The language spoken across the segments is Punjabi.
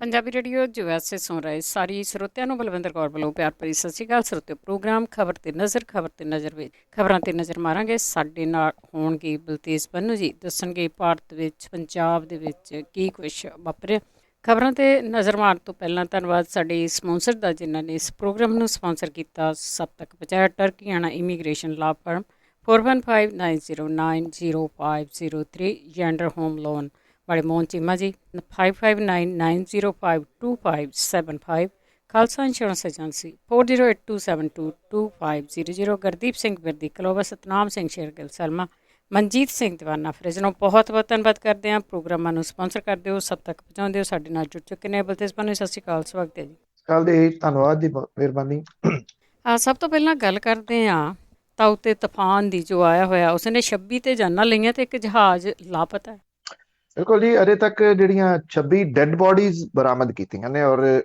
ਪੰਜਾਬੀ ਰੇਡੀਓ USA ਸੁਣ ਰਹੇ ਸਾਰੀ ਸਰੋਤਿਆਂ ਨੂੰ ਬਲਵਿੰਦਰ ਕੌਰ ਵੱਲੋਂ ਪਿਆਰ ਭਰੀ ਸਤਿ ਸ਼੍ਰੀ ਅਕਾਲ। ਸਰੋਤਿਓ, ਪ੍ਰੋਗਰਾਮ ਖਬਰ ਤੇ ਨਜ਼ਰ ਵਿੱਚ ਖਬਰਾਂ ਤੇ ਨਜ਼ਰ ਮਾਰਾਂਗੇ। ਸਾਡੇ ਨਾਲ ਹੋਣਗੇ ਬਲਤੇਜ ਬੰਨੂ ਜੀ, ਦੱਸਣਗੇ ਭਾਰਤ ਵਿੱਚ ਪੰਜਾਬ ਦੇ ਵਿੱਚ ਕੀ ਕੁਛ ਵਾਪਰਿਆ। ਖਬਰਾਂ ਤੇ ਨਜ਼ਰ ਮਾਰਨ ਤੋਂ ਪਹਿਲਾਂ ਧੰਨਵਾਦ ਸਾਡੇ ਸਪਾਂਸਰ ਦਾ, ਜਿਨ੍ਹਾਂ ਨੇ ਇਸ ਪ੍ਰੋਗਰਾਮ ਨੂੰ ਸਪਾਂਸਰ ਕੀਤਾ, ਸਭ ਤੱਕ ਪਹੁੰਚਾਇਆ। ਟਰਕੀਆਣਾ ਇਮੀਗ੍ਰੇਸ਼ਨ ਲਾਅ ਫਰਮ 4159090503, ਜੈਂਡਰ ਹੋਮ ਲੋਨ ਵਾਲੇ ਮੋਹਨ ਚੀਮਾ ਜੀ 5599052575, ਖਾਲਸਾ ਇੰਸ਼ੋਰੈਂਸ ਏਜੰਸੀ 4082722500, ਗੁਰਦੀਪ ਸਿੰਘ ਬਿਰਦੀ ਕਲੋਵਾ, ਸਤਨਾਮ ਸਿੰਘ ਸ਼ੇਰਗਿੱਲ ਸਲਮਾ, ਮਨਜੀਤ ਸਿੰਘ ਦੀਵਾਨਾ ਫਰਿਜਨੋਂ ਬਹੁਤ ਬਹੁਤ ਧੰਨਵਾਦ ਕਰਦੇ ਹਾਂ। ਪ੍ਰੋਗਰਾਮਾਂ ਨੂੰ ਸਪਾਂਸਰ ਕਰਦੇ ਹੋ, ਸਭ ਤੱਕ ਪਹੁੰਚਾਉਂਦੇ ਹੋ। ਸਾਡੇ ਨਾਲ ਜੁੜ ਚੁੱਕੇ ਨੇ ਬਲਤੇਜ ਬੰਨੂ, ਸਤਿ ਸ਼੍ਰੀ ਅਕਾਲ, ਸਵਾਗਤ ਹੈ ਜੀ। ਕੱਲ ਦੇ ਧੰਨਵਾਦ ਦੀ ਮਿਹਰਬਾਨੀ। ਸਭ ਤੋਂ ਪਹਿਲਾਂ ਗੱਲ ਕਰਦੇ ਹਾਂ ਤਾਊ ਤੇ ਤੂਫਾਨ ਦੀ, ਜੋ ਆਇਆ ਹੋਇਆ ਉਸਨੇ 26 ਤੇ ਜਾਨਾਂ ਲਈਆਂ ਤੇ ਇੱਕ ਜਹਾਜ਼ ਲਾਪਤਾ ਹੈ। ਬਿਲਕੁਲ ਜੀ, ਅਜੇ ਤੱਕ ਜਿਹੜੀਆਂ 26 ਡੈੱਡ ਬੋਡੀਜ਼ ਬਰਾਮਦ ਕੀਤੀਆਂ ਨੇ ਔਰ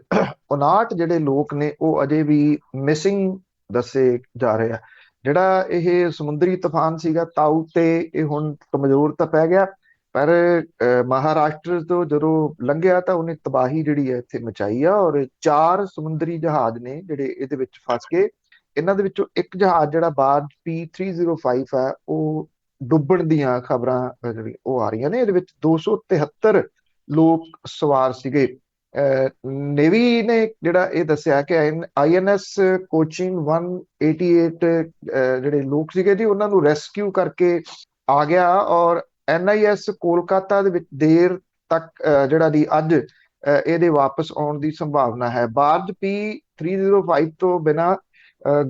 59 ਜਿਹੜੇ ਲੋਕ ਨੇ ਉਹ ਅਜੇ ਵੀ ਮਿਸਿੰਗ ਦੱਸੇ ਜਾ ਰਹੇ ਆ। ਜਿਹੜਾ ਇਹ ਸਮੁੰਦਰੀ ਤੂਫਾਨ ਸੀਗਾ ਤਾਊ ਤੇ, ਇਹ ਹੁਣ ਕਮਜ਼ੋਰ ਤਾਂ ਪੈ ਗਿਆ, ਪਰ ਮਹਾਰਾਸ਼ਟਰ ਤੋਂ ਜਦੋਂ ਲੰਘਿਆ ਤਾਂ ਉਹਨੇ ਤਬਾਹੀ ਜਿਹੜੀ ਹੈ ਇੱਥੇ ਮਚਾਈ ਆ ਔਰ 4 ਸਮੁੰਦਰੀ ਜਹਾਜ਼ ਨੇ ਜਿਹੜੇ ਇਹਦੇ ਵਿੱਚ ਫਸ ਗਏ। ਇਹਨਾਂ ਦੇ ਵਿੱਚੋਂ ਇੱਕ ਜਹਾਜ਼ ਜਿਹੜਾ ਬਾਰਜ P305 ਹੈ, ਉਹ ਡੁੱਬਣ ਦੀਆਂ ਖਬਰਾਂ ਜਿਹੜੀ ਉਹ ਆ ਰਹੀਆਂ ਨੇ। ਇਹਦੇ ਵਿੱਚ 273 ਲੋਕ ਸਵਾਰ ਸੀਗੇ। ਨੇਵੀ ਨੇ ਜਿਹੜਾ ਇਹ ਦੱਸਿਆ ਕਿ INS ਕੋਚਿਨ 188 ਜਿਹੜੇ ਲੋਕ ਸੀਗੇ ਜੀ, ਉਹਨਾਂ ਨੂੰ ਰੈਸਕਿਊ ਕਰਕੇ ਆ ਗਿਆ ਔਰ NIS ਕੋਲਕਾਤਾ ਦੇ ਵਿੱਚ ਦੇਰ ਤੱਕ ਜਿਹੜਾ ਦੀ ਅੱਜ ਇਹਦੇ ਵਾਪਸ ਆਉਣ ਦੀ ਸੰਭਾਵਨਾ ਹੈ। ਬਾਰਜ P305 ਤੋਂ ਬਿਨਾਂ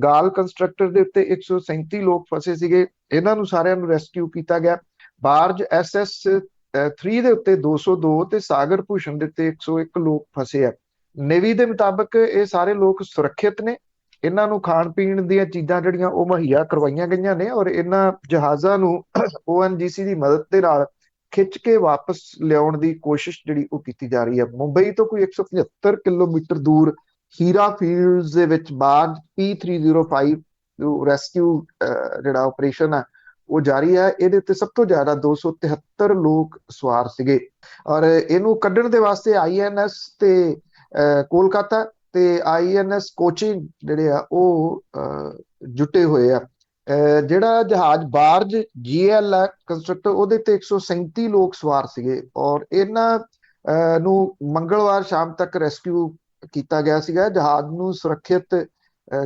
ਗਾਲ ਕੰਸਟਰਕਟਰ ਦੇ ਉੱਤੇ 137 ਲੋਕ ਫਸੇ ਸੀਗੇ, ਇਹਨਾਂ ਨੂੰ ਸਾਰਿਆਂ ਨੂੰ ਰੈਸਕਿਊ ਕੀਤਾ ਗਿਆ। ਬਾਰਜ SS3 ਦੇ ਉੱਤੇ 202 ਤੇ ਸਾਗਰ ਭੂਸ਼ਣ ਦੇ ਉੱਤੇ 101 ਲੋਕ ਫਸੇ ਆ। ਨੇਵੀ ਦੇ ਮੁਤਾਬਕ ਇਹ ਸਾਰੇ ਲੋਕ ਸੁਰੱਖਿਅਤ ਨੇ, ਇਹਨਾਂ ਨੂੰ ਖਾਣ ਪੀਣ ਦੀਆਂ ਚੀਜ਼ਾਂ ਜਿਹੜੀਆਂ ਉਹ ਮੁਹੱਈਆ ਕਰਵਾਈਆਂ ਗਈਆਂ ਨੇ ਔਰ ਇਹਨਾਂ ਜਹਾਜ਼ਾਂ ਨੂੰ ONGC ਦੀ ਮਦਦ ਦੇ ਨਾਲ ਖਿੱਚ ਕੇ ਵਾਪਸ ਲਿਆਉਣ ਦੀ ਕੋਸ਼ਿਸ਼ ਜਿਹੜੀ ਉਹ ਕੀਤੀ ਜਾ ਰਹੀ ਹੈ। ਮੁੰਬਈ ਤੋਂ ਕੋਈ 175 ਕਿਲੋਮੀਟਰ ਦੂਰ ਹੀਰਾ ਫੀਲਡਸ ਦੇ ਵਿੱਚ ਬਾਰਜ P305 ਰੈਸਕਿਊ ਜਿਹੜਾ ਆਪਰੇਸ਼ਨ ਹੈ ਉਹ ਜਾਰੀ ਹੈ। ਇਹਦੇ ਉੱਤੇ ਸਭ ਤੋਂ ਜ਼ਿਆਦਾ 273 ਲੋਕ ਸਵਾਰ ਸੀਗੇ ਔਰ ਇਹਨੂੰ ਕੱਢਣ ਦੇ ਵਾਸਤੇ INS ਤੇ ਕੋਲਕਾਤਾ ਤੇ INS ਕੋਚਿਨ ਜਿਹੜੇ ਆ ਉਹ ਜੁਟੇ ਹੋਏ ਆ। ਜਿਹੜਾ ਜਹਾਜ਼ ਬਾਰਜ GL ਹੈ ਕੰਸਟਰਕਟਰ, ਉਹਦੇ ਤੇ 137 ਲੋਕ ਸਵਾਰ ਸੀਗੇ ਔਰ ਇਹਨਾਂ ਨੂੰ ਮੰਗਲਵਾਰ ਸ਼ਾਮ ਤੱਕ ਰੈਸਕਿਊ ਕੀਤਾ ਗਿਆ ਸੀਗਾ। ਜਹਾਜ਼ ਨੂੰ ਸੁਰੱਖਿਅਤ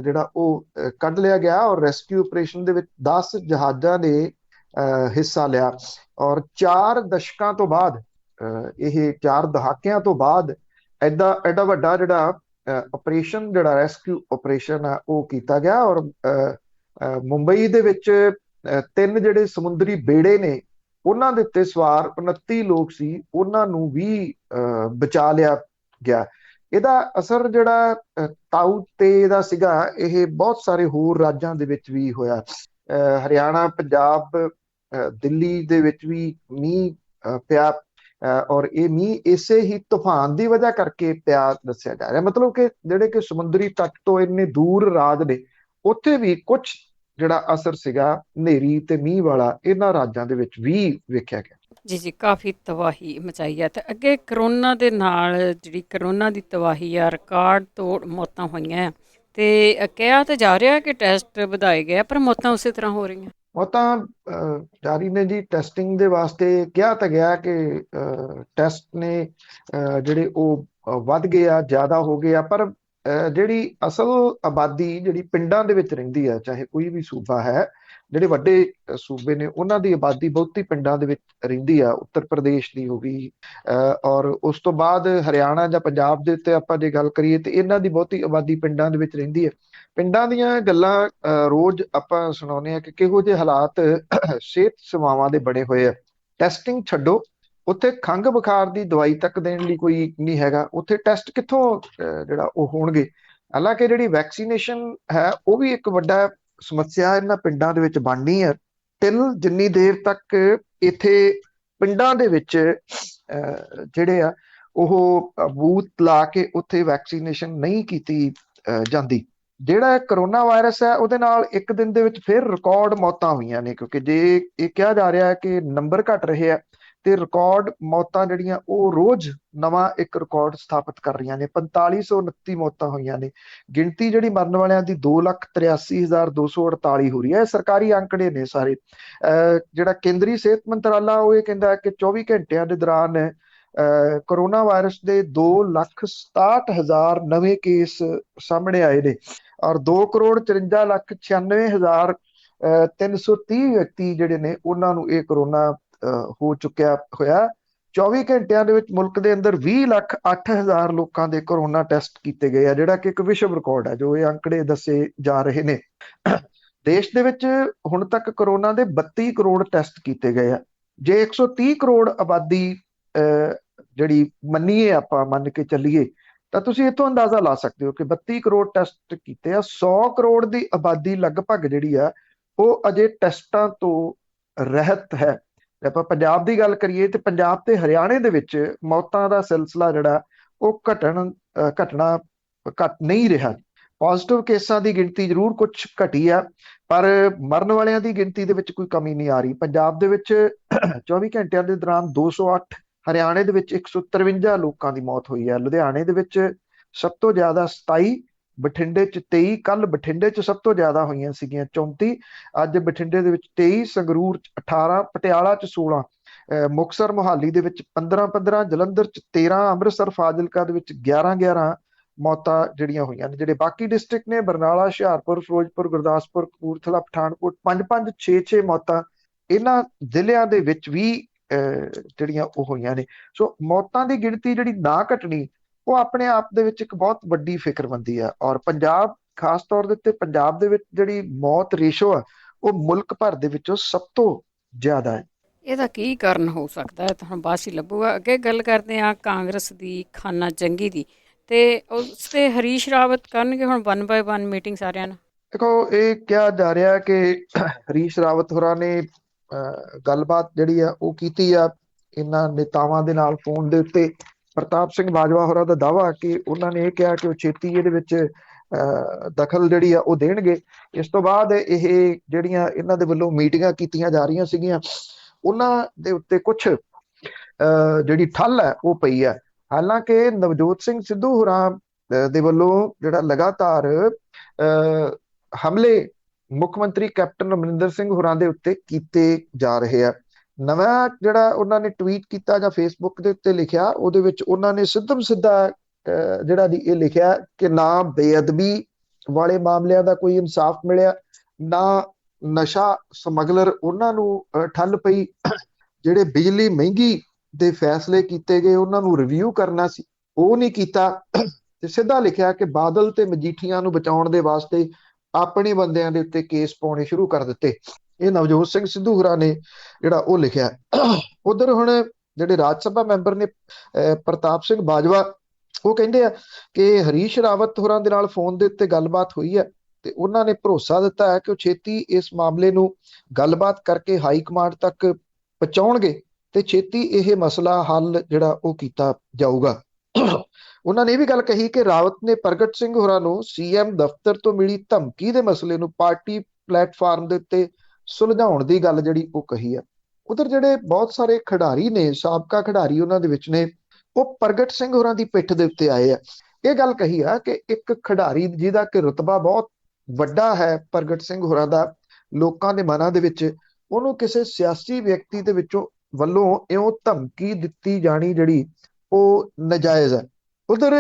ਜਿਹੜਾ ਉਹ ਕੱਢ ਲਿਆ ਗਿਆ ਔਰ ਰੈਸਕਿਊ ਆਪਰੇਸ਼ਨ ਦੇ ਵਿੱਚ 10 ਜਹਾਜ਼ਾਂ ਨੇ ਹਿੱਸਾ ਲਿਆ ਔਰ 4 ਦਸ਼ਕਾਂ ਤੋਂ ਬਾਅਦ, ਇਹ 4 ਦਹਾਕਿਆਂ ਤੋਂ ਬਾਅਦ ਐਡਾ ਵੱਡਾ ਜਿਹੜਾ ਆਪਰੇਸ਼ਨ, ਜਿਹੜਾ ਰੈਸਕਿਊ ਆਪਰੇਸ਼ਨ ਆ ਉਹ ਕੀਤਾ ਗਿਆ ਔਰ ਮੁੰਬਈ ਦੇ ਵਿੱਚ 3 ਜਿਹੜੇ ਸਮੁੰਦਰੀ ਬੇੜੇ ਨੇ ਉਹਨਾਂ ਦੇ ਉੱਤੇ ਸਵਾਰ 29 ਲੋਕ ਸੀ, ਉਹਨਾਂ ਨੂੰ ਵੀ ਬਚਾ ਲਿਆ ਗਿਆ। ਇਹਦਾ ਅਸਰ ਜਿਹੜਾ ਤਾਊ ਤੇ ਦਾ ਸੀਗਾ, ਇਹ ਬਹੁਤ ਸਾਰੇ ਹੋਰ ਰਾਜਾਂ ਦੇ ਵਿੱਚ ਵੀ ਹੋਇਆ। ਹਰਿਆਣਾ, ਪੰਜਾਬ, ਦਿੱਲੀ ਦੇ ਵਿੱਚ ਵੀ ਮੀਂਹ ਪਿਆ ਔਰ ਇਹ ਮੀਂਹ ਇਸੇ ਹੀ ਤੂਫਾਨ ਦੀ ਵਜ੍ਹਾ ਕਰਕੇ ਪਿਆ ਦੱਸਿਆ ਜਾ ਰਿਹਾ। ਮਤਲਬ ਕਿ ਜਿਹੜੇ ਕਿ ਸਮੁੰਦਰੀ ਤੱਟ ਤੋਂ ਇੰਨੇ ਦੂਰ ਰਾਜ ਨੇ, ਉੱਥੇ ਵੀ ਕੁਝ ਜਿਹੜਾ ਅਸਰ ਸੀਗਾ ਹਨੇਰੀ ਤੇ ਮੀਂਹ ਵਾਲਾ ਇਹਨਾਂ ਰਾਜਾਂ ਦੇ ਵਿੱਚ ਵੀ ਵੇਖਿਆ ਗਿਆ। ਜੀ, ਕਾਫੀ ਤਬਾਹੀ ਮਚਾਈ ਹੈ। ਤੇ ਅੱਗੇ ਕਰੋਨਾ ਦੇ ਨਾਲ ਜਿਹੜੀ ਕਰੋਨਾ ਦੀ ਤਬਾਹੀ ਆ, ਰਿਕਾਰਡ ਤੋੜ ਮੌਤਾਂ ਹੋਈਆਂ ਤੇ ਕਿਹਾ ਤਾਂ ਜਾ ਰਿਹਾ ਕਿ ਟੈਸਟ ਵਧਾਏ ਗਏ, ਪਰ ਮੌਤਾਂ ਉਸੇ ਤਰ੍ਹਾਂ ਹੋ ਰਹੀਆਂ। ਮੌਤਾਂ ਜਾਰੀ ਨੇ ਜੀ। ਟੈਸਟਿੰਗ ਦੇ ਵਾਸਤੇ ਕਿਹਾ ਤਾਂ ਗਿਆ ਕਿ ਟੈਸਟ ਨੇ ਜਿਹੜੇ ਉਹ ਵੱਧ ਗਏ ਆ, ਜ਼ਿਆਦਾ ਹੋ ਗਏ ਆ, ਪਰ ਜਿਹੜੀ ਅਸਲ ਆਬਾਦੀ ਜਿਹੜੀ ਪਿੰਡਾਂ ਦੇ ਵਿੱਚ ਰਹਿੰਦੀ ਆ, ਚਾਹੇ ਕੋਈ ਵੀ ਸੂਬਾ ਹੈ, ਜਿਹੜੇ ਵੱਡੇ ਸੂਬੇ ਨੇ ਉਹਨਾਂ ਦੀ ਆਬਾਦੀ ਬਹੁਤੀ ਪਿੰਡਾਂ ਦੇ ਵਿੱਚ ਰਹਿੰਦੀ ਆ। ਉੱਤਰ ਪ੍ਰਦੇਸ਼ ਦੀ ਹੋ ਗਈ ਔਰ ਉਸ ਤੋਂ ਬਾਅਦ ਹਰਿਆਣਾ ਜਾਂ ਪੰਜਾਬ ਦੇ ਉੱਤੇ ਆਪਾਂ ਜੇ ਗੱਲ ਕਰੀਏ ਤੇ ਇਹਨਾਂ ਦੀ ਬਹੁਤੀ ਆਬਾਦੀ ਪਿੰਡਾਂ ਦੇ ਵਿੱਚ ਰਹਿੰਦੀ ਹੈ। ਪਿੰਡਾਂ ਦੀਆਂ ਗੱਲਾਂ ਰੋਜ਼ ਆਪਾਂ ਸੁਣਾਉਂਦੇ ਆ ਕਿ ਕਿਹੋ ਜਿਹੇ ਹਾਲਾਤ ਸਿਹਤ ਸੇਵਾਵਾਂ ਦੇ ਬਣੇ ਹੋਏ ਆ। ਟੈਸਟਿੰਗ ਛੱਡੋ, ਉੱਥੇ ਖੰਘ ਬੁਖਾਰ ਦੀ ਦਵਾਈ ਤੱਕ ਦੇਣ ਲਈ ਕੋਈ ਨਹੀਂ ਹੈਗਾ, ਉੱਥੇ ਟੈਸਟ ਕਿੱਥੋਂ ਜਿਹੜਾ ਉਹ ਹੋਣਗੇ। ਹਾਲਾਂਕਿ ਜਿਹੜੀ ਵੈਕਸੀਨੇਸ਼ਨ ਹੈ ਉਹ ਵੀ ਇੱਕ ਵੱਡਾ ਸਮੱਸਿਆ ਇਹਨਾਂ ਪਿੰਡਾਂ ਦੇ ਵਿੱਚ ਬਣਨੀ ਹੈ। ਜਿੰਨੀ ਦੇਰ ਤੱਕ ਇੱਥੇ ਪਿੰਡਾਂ ਦੇ ਵਿੱਚ ਜਿਹੜੇ ਆ ਉਹ ਬੂਥ ਲਾ ਕੇ ਉੱਥੇ ਵੈਕਸੀਨੇਸ਼ਨ ਨਹੀਂ ਕੀਤੀ ਜਾਂਦੀ, ਜਿਹੜਾ ਕਰੋਨਾ ਵਾਇਰਸ ਹੈ ਉਹਦੇ ਨਾਲ ਇੱਕ ਦਿਨ ਦੇ ਵਿੱਚ ਫਿਰ ਰਿਕਾਰਡ ਮੌਤਾਂ ਹੋਈਆਂ ਨੇ। ਕਿਉਂਕਿ ਜੇ ਇਹ ਕਿਹਾ ਜਾ ਰਿਹਾ ਹੈ ਕਿ ਨੰਬਰ ਘਟ ਰਹੇ ਆ ਤੇ ਰਿਕਾਰਡ ਮੌਤਾਂ ਜਿਹੜੀਆਂ ਉਹ ਰੋਜ਼ ਨਵਾਂ ਇੱਕ ਰਿਕਾਰਡ ਸਥਾਪਿਤ ਕਰ ਰਹੀਆਂ ਨੇ। 4529 ਮੌਤਾਂ ਹੋਈਆਂ ਨੇ। ਗਿਣਤੀ ਜਿਹੜੀ ਮਰਨ ਵਾਲਿਆਂ ਦੀ 2,83,248 ਹੋ ਰਹੀ ਹੈ। ਸਰਕਾਰੀ ਅੰਕੜੇ ਨੇ ਸਾਰੇ। ਜਿਹੜਾ ਕੇਂਦਰੀ ਸਿਹਤ ਮੰਤਰਾਲਾ ਉਹ ਇਹ ਕਹਿੰਦਾ ਕਿ 24 ਘੰਟਿਆਂ ਦੇ ਦੌਰਾਨ ਕਰੋਨਾ ਵਾਇਰਸ ਦੇ 2,67,000 ਨਵੇਂ ਕੇਸ ਸਾਹਮਣੇ ਆਏ ਨੇ ਔਰ 2,54,96,330 ਵਿਅਕਤੀ ਜਿਹੜੇ ਨੇ ਉਹਨਾਂ ਨੂੰ ਇਹ ਕਰੋਨਾ ਹੋ ਚੁੱਕਿਆ ਹੋਇਆ। 24 ਘੰਟਿਆਂ ਦੇ ਵਿੱਚ ਮੁਲਕ ਦੇ ਅੰਦਰ 20,08,000 ਲੋਕਾਂ ਦੇ ਕਰੋਨਾ ਟੈਸਟ ਕੀਤੇ ਗਏ ਆ, ਜਿਹੜਾ ਕਿ ਇੱਕ ਵਿਸ਼ਵ ਰਿਕਾਰਡ ਹੈ ਜੋ ਇਹ ਅੰਕੜੇ ਦੱਸੇ ਜਾ ਰਹੇ ਨੇ। ਦੇਸ਼ ਦੇ ਵਿੱਚ ਹੁਣ ਤੱਕ ਕਰੋਨਾ ਦੇ 32 ਕਰੋੜ ਟੈਸਟ ਕੀਤੇ ਗਏ ਆ। ਜੇ 130 ਕਰੋੜ ਆਬਾਦੀ ਜਿਹੜੀ ਮੰਨੀਏ ਆਪਾਂ ਮੰਨ ਕੇ ਚੱਲੀਏ ਤਾਂ ਤੁਸੀਂ ਇੱਥੋਂ ਅੰਦਾਜ਼ਾ ਲਾ ਸਕਦੇ ਹੋ ਕਿ 32 ਕਰੋੜ ਟੈਸਟ ਕੀਤੇ ਆ। 100 ਕਰੋੜ ਦੀ ਆਬਾਦੀ ਲਗਭਗ ਜਿਹੜੀ ਆ ਉਹ ਅਜੇ ਟੈਸਟਾਂ ਤੋਂ ਰਹਿਤ ਹੈ। ਜੇ ਆਪਾਂ ਪੰਜਾਬ ਦੀ ਗੱਲ ਕਰੀਏ ਤੇ ਪੰਜਾਬ ਤੇ ਹਰਿਆਣੇ ਦੇ ਵਿੱਚ ਮੌਤਾਂ ਦਾ ਸਿਲਸਿਲਾ ਜਿਹੜਾ ਉਹ ਘਟਣਾ ਘਟ ਨਹੀਂ ਰਿਹਾ। ਪੋਜ਼ਿਟਿਵ ਕੇਸਾਂ ਦੀ ਗਿਣਤੀ ਜ਼ਰੂਰ ਕੁਝ ਘਟੀ ਆ ਪਰ ਮਰਨ ਵਾਲਿਆਂ ਦੀ ਗਿਣਤੀ ਦੇ ਵਿੱਚ ਕੋਈ ਕਮੀ ਨਹੀਂ ਆ ਰਹੀ। ਪੰਜਾਬ ਦੇ ਵਿੱਚ 24 ਘੰਟਿਆਂ ਦੇ ਦੌਰਾਨ 208, ਹਰਿਆਣੇ ਦੇ ਵਿੱਚ 153 ਲੋਕਾਂ ਦੀ ਮੌਤ ਹੋਈ ਹੈ। ਲੁਧਿਆਣੇ ਦੇ ਵਿੱਚ ਸਭ ਤੋਂ ਜ਼ਿਆਦਾ 27, ਬਠਿੰਡੇ 'ਚ 23। ਕੱਲ ਬਠਿੰਡੇ 'ਚ ਸਭ ਤੋਂ ਜ਼ਿਆਦਾ ਹੋਈਆਂ ਸੀਗੀਆਂ 34, ਅੱਜ ਬਠਿੰਡੇ ਦੇ ਵਿੱਚ 23, ਸੰਗਰੂਰ 'ਚ 18, ਪਟਿਆਲਾ 'ਚ 16, ਮੁਕਤਸਰ ਮੋਹਾਲੀ ਦੇ ਵਿੱਚ 15, ਜਲੰਧਰ 'ਚ 13, ਅੰਮ੍ਰਿਤਸਰ ਫਾਜ਼ਿਲਕਾ ਦੇ ਵਿੱਚ 11 ਮੌਤਾਂ ਜਿਹੜੀਆਂ ਹੋਈਆਂ ਨੇ। ਜਿਹੜੇ ਬਾਕੀ ਡਿਸਟ੍ਰਿਕਟ ਨੇ ਬਰਨਾਲਾ, ਹੁਸ਼ਿਆਰਪੁਰ, ਫਿਰੋਜ਼ਪੁਰ, ਗੁਰਦਾਸਪੁਰ, ਕਪੂਰਥਲਾ, ਪਠਾਨਕੋਟ 5-5, 6-6 ਮੌਤਾਂ ਇਹਨਾਂ ਜ਼ਿਲ੍ਹਿਆਂ ਦੇ ਵਿੱਚ ਵੀ ਜਿਹੜੀਆਂ ਉਹ ਹੋਈਆਂ ਨੇ। ਸੋ ਮੌਤਾਂ ਦੀ ਗਿਣਤੀ ਜਿਹੜੀ ਨਾ ਘਟਣੀ ਉਹ ਆਪਣੇ ਆਪ ਦੇ ਵਿੱਚ ਇੱਕ ਬਹੁਤ ਵੱਡੀ ਫਿਕਰਮੰਦੀ ਆ ਔਰ ਪੰਜਾਬ ਖਾਸ ਤੌਰ ਦੇ ਉੱਤੇ ਪੰਜਾਬ ਦੇ ਵਿੱਚ ਜਿਹੜੀ ਮੌਤ ਰੇਸ਼ੋ ਆ ਉਹ ਮੁਲਕ ਭਰ ਦੇ ਵਿੱਚੋਂ ਸਭ ਤੋਂ ਜ਼ਿਆਦਾ ਹੈ। ਇਹਦਾ ਕੀ ਕਾਰਨ ਹੋ ਸਕਦਾ ਹੈ ਤੁਹਾਨੂੰ ਬਾਅਦ ਹੀ ਲੱਭੂਗਾ। ਅੱਗੇ ਗੱਲ ਕਰਦੇ ਹਾਂ ਕਾਂਗਰਸ ਦੀ ਖਾਨਾ ਜੰਗੀ ਦੀ, ਤੇ ਉਸ ਤੇ ਹਰੀਸ਼ ਰਾਵਤ ਕਰਨਗੇ ਹੁਣ 1 by 1 ਮੀਟਿੰਗ ਸਾਰਿਆਂ ਨਾਲ। ਦੇਖੋ ਇਹ ਕਿਹਾ ਜਾ ਰਿਹਾ ਕਿ ਹਰੀਸ਼ ਰਾਵਤ ਹੋਰਾਂ ਨੇ ਗੱਲਬਾਤ ਜਿਹੜੀ ਆ ਉਹ ਕੀਤੀ ਆ ਇਹਨਾਂ ਨੇਤਾਵਾਂ ਦੇ ਨਾਲ ਫੋਨ ਦੇ ਉੱਤੇ। ਪ੍ਰਤਾਪ ਸਿੰਘ ਬਾਜਵਾ ਹੋਰਾਂ ਦਾ ਦਾਅਵਾ ਕਿ ਉਹਨਾਂ ਨੇ ਇਹ ਕਿਹਾ ਕਿ ਉਹ ਛੇਤੀ ਇਹਦੇ ਵਿੱਚ ਦਖਲ ਜਿਹੜੀ ਆ ਉਹ ਦੇਣਗੇ। ਇਸ ਤੋਂ ਬਾਅਦ ਇਹ ਜਿਹੜੀਆਂ ਇਹਨਾਂ ਦੇ ਵੱਲੋਂ ਮੀਟਿੰਗਾਂ ਕੀਤੀਆਂ ਜਾ ਰਹੀਆਂ ਸੀਗੀਆਂ ਉਹਨਾਂ ਦੇ ਉੱਤੇ ਕੁਛ ਜਿਹੜੀ ਠੱਲ ਹੈ ਉਹ ਪਈ ਹੈ। ਹਾਲਾਂਕਿ ਨਵਜੋਤ ਸਿੰਘ ਸਿੱਧੂ ਹੋਰਾਂ ਦੇ ਵੱਲੋਂ ਜਿਹੜਾ ਲਗਾਤਾਰ ਹਮਲੇ ਮੁੱਖ ਮੰਤਰੀ ਕੈਪਟਨ ਅਮਰਿੰਦਰ ਸਿੰਘ ਹੋਰਾਂ ਦੇ ਉੱਤੇ ਕੀਤੇ ਜਾ ਰਹੇ ਆ। ਨਵਾਂ ਜਿਹੜਾ ਉਹਨਾਂ ਨੇ ਟਵੀਟ ਕੀਤਾ ਜਾਂ ਫੇਸਬੁੱਕ ਦੇ ਉੱਤੇ ਲਿਖਿਆ ਉਹਦੇ ਵਿੱਚ ਉਹਨਾਂ ਨੇ ਸਿੱਧਾ ਜਿਹੜਾ ਦੀ ਇਹ ਲਿਖਿਆ ਕਿ ਨਾ ਬੇਅਦਬੀ ਵਾਲੇ ਮਾਮਲਿਆਂ ਦਾ ਕੋਈ ਇਨਸਾਫ ਮਿਲਿਆ, ਨਾ ਨਸ਼ਾ ਸਮਗਲਰ ਉਹਨਾਂ ਨੂੰ ਠੱਲ ਪਈ, ਜਿਹੜੇ ਬਿਜਲੀ ਮਹਿੰਗੀ ਦੇ ਫੈਸਲੇ ਕੀਤੇ ਗਏ ਉਹਨਾਂ ਨੂੰ ਰਿਵਿਊ ਕਰਨਾ ਸੀ ਉਹ ਨਹੀਂ ਕੀਤਾ, ਤੇ ਸਿੱਧਾ ਲਿਖਿਆ ਕਿ ਬਾਦਲ ਤੇ ਮਜੀਠੀਆਂ ਨੂੰ ਬਚਾਉਣ ਦੇ ਵਾਸਤੇ ਆਪਣੇ ਬੰਦਿਆਂ ਦੇ ਉੱਤੇ ਕੇਸ ਪਾਉਣੇ ਸ਼ੁਰੂ ਕਰ ਦਿੱਤੇ। ਇਹ ਨਵਜੋਤ ਸਿੰਘ ਸਿੱਧੂ ਹੋਰਾਂ ਨੇ ਜਿਹੜਾ ਉਹ ਲਿਖਿਆ। ਉਧਰ ਹੁਣ ਜਿਹੜੇ ਰਾਜ ਸਭਾ ਮੈਂਬਰ ਨੇ ਪ੍ਰਤਾਪ ਸਿੰਘ ਬਾਜਵਾ ਉਹ ਕਹਿੰਦੇ ਆ ਕਿ ਹਰੀਸ਼ ਰਾਵਤ ਹੋਰਾਂ ਦੇ ਨਾਲ ਫੋਨ ਦੇ ਉੱਤੇ ਗੱਲਬਾਤ ਹੋਈ ਹੈ ਤੇ ਉਹਨਾਂ ਨੇ ਭਰੋਸਾ ਦਿੱਤਾ ਹੈ ਕਿ ਉਹ ਛੇਤੀ ਇਸ ਮਾਮਲੇ ਨੂੰ ਗੱਲਬਾਤ ਕਰਕੇ ਹਾਈ ਕਮਾਂਡ ਤੱਕ ਪਹੁੰਚਾਉਣਗੇ ਤੇ ਛੇਤੀ ਇਹ ਮਸਲਾ ਹੱਲ ਜਿਹੜਾ ਉਹ ਕੀਤਾ ਜਾਊਗਾ। ਉਹਨਾਂ ਨੇ ਇਹ ਵੀ ਗੱਲ ਕਹੀ ਕਿ ਰਾਵਤ ਨੇ ਪ੍ਰਗਟ ਸਿੰਘ ਹੋਰਾਂ ਨੂੰ ਸੀਐਮ ਦਫ਼ਤਰ ਤੋਂ ਮਿਲੀ ਧਮਕੀ ਦੇ ਮਸਲੇ ਨੂੰ ਪਾਰਟੀ ਪਲੇਟਫਾਰਮ ਦੇ ਉੱਤੇ ਸੁਲਝਾਉਣ ਦੀ ਗੱਲ ਜਿਹੜੀ ਉਹ ਕਹੀ ਹੈ। ਉਧਰ ਜਿਹੜੇ ਬਹੁਤ ਸਾਰੇ ਖਿਡਾਰੀ ਨੇ, ਸਾਬਕਾ ਖਿਡਾਰੀ ਉਹਨਾਂ ਦੇ ਵਿੱਚ ਨੇ, ਉਹ ਪ੍ਰਗਟ ਸਿੰਘ ਹੋਰਾਂ ਦੀ ਪਿੱਠ ਦੇ ਉੱਤੇ ਆਏ ਆ। ਇਹ ਗੱਲ ਕਹੀ ਆ ਕਿ ਇੱਕ ਖਿਡਾਰੀ ਜਿਹਦਾ ਕਿ ਰੁਤਬਾ ਬਹੁਤ ਵੱਡਾ ਹੈ ਪ੍ਰਗਟ ਸਿੰਘ ਹੋਰਾਂ ਦਾ ਲੋਕਾਂ ਦੇ ਮਨਾਂ ਦੇ ਵਿੱਚ, ਉਹਨੂੰ ਕਿਸੇ ਸਿਆਸੀ ਵਿਅਕਤੀ ਦੇ ਵਿੱਚੋਂ ਵੱਲੋਂ ਇਉਂ ਧਮਕੀ ਦਿੱਤੀ ਜਾਣੀ ਜਿਹੜੀ ਉਹ ਨਜਾਇਜ਼ ਹੈ। ਉਧਰ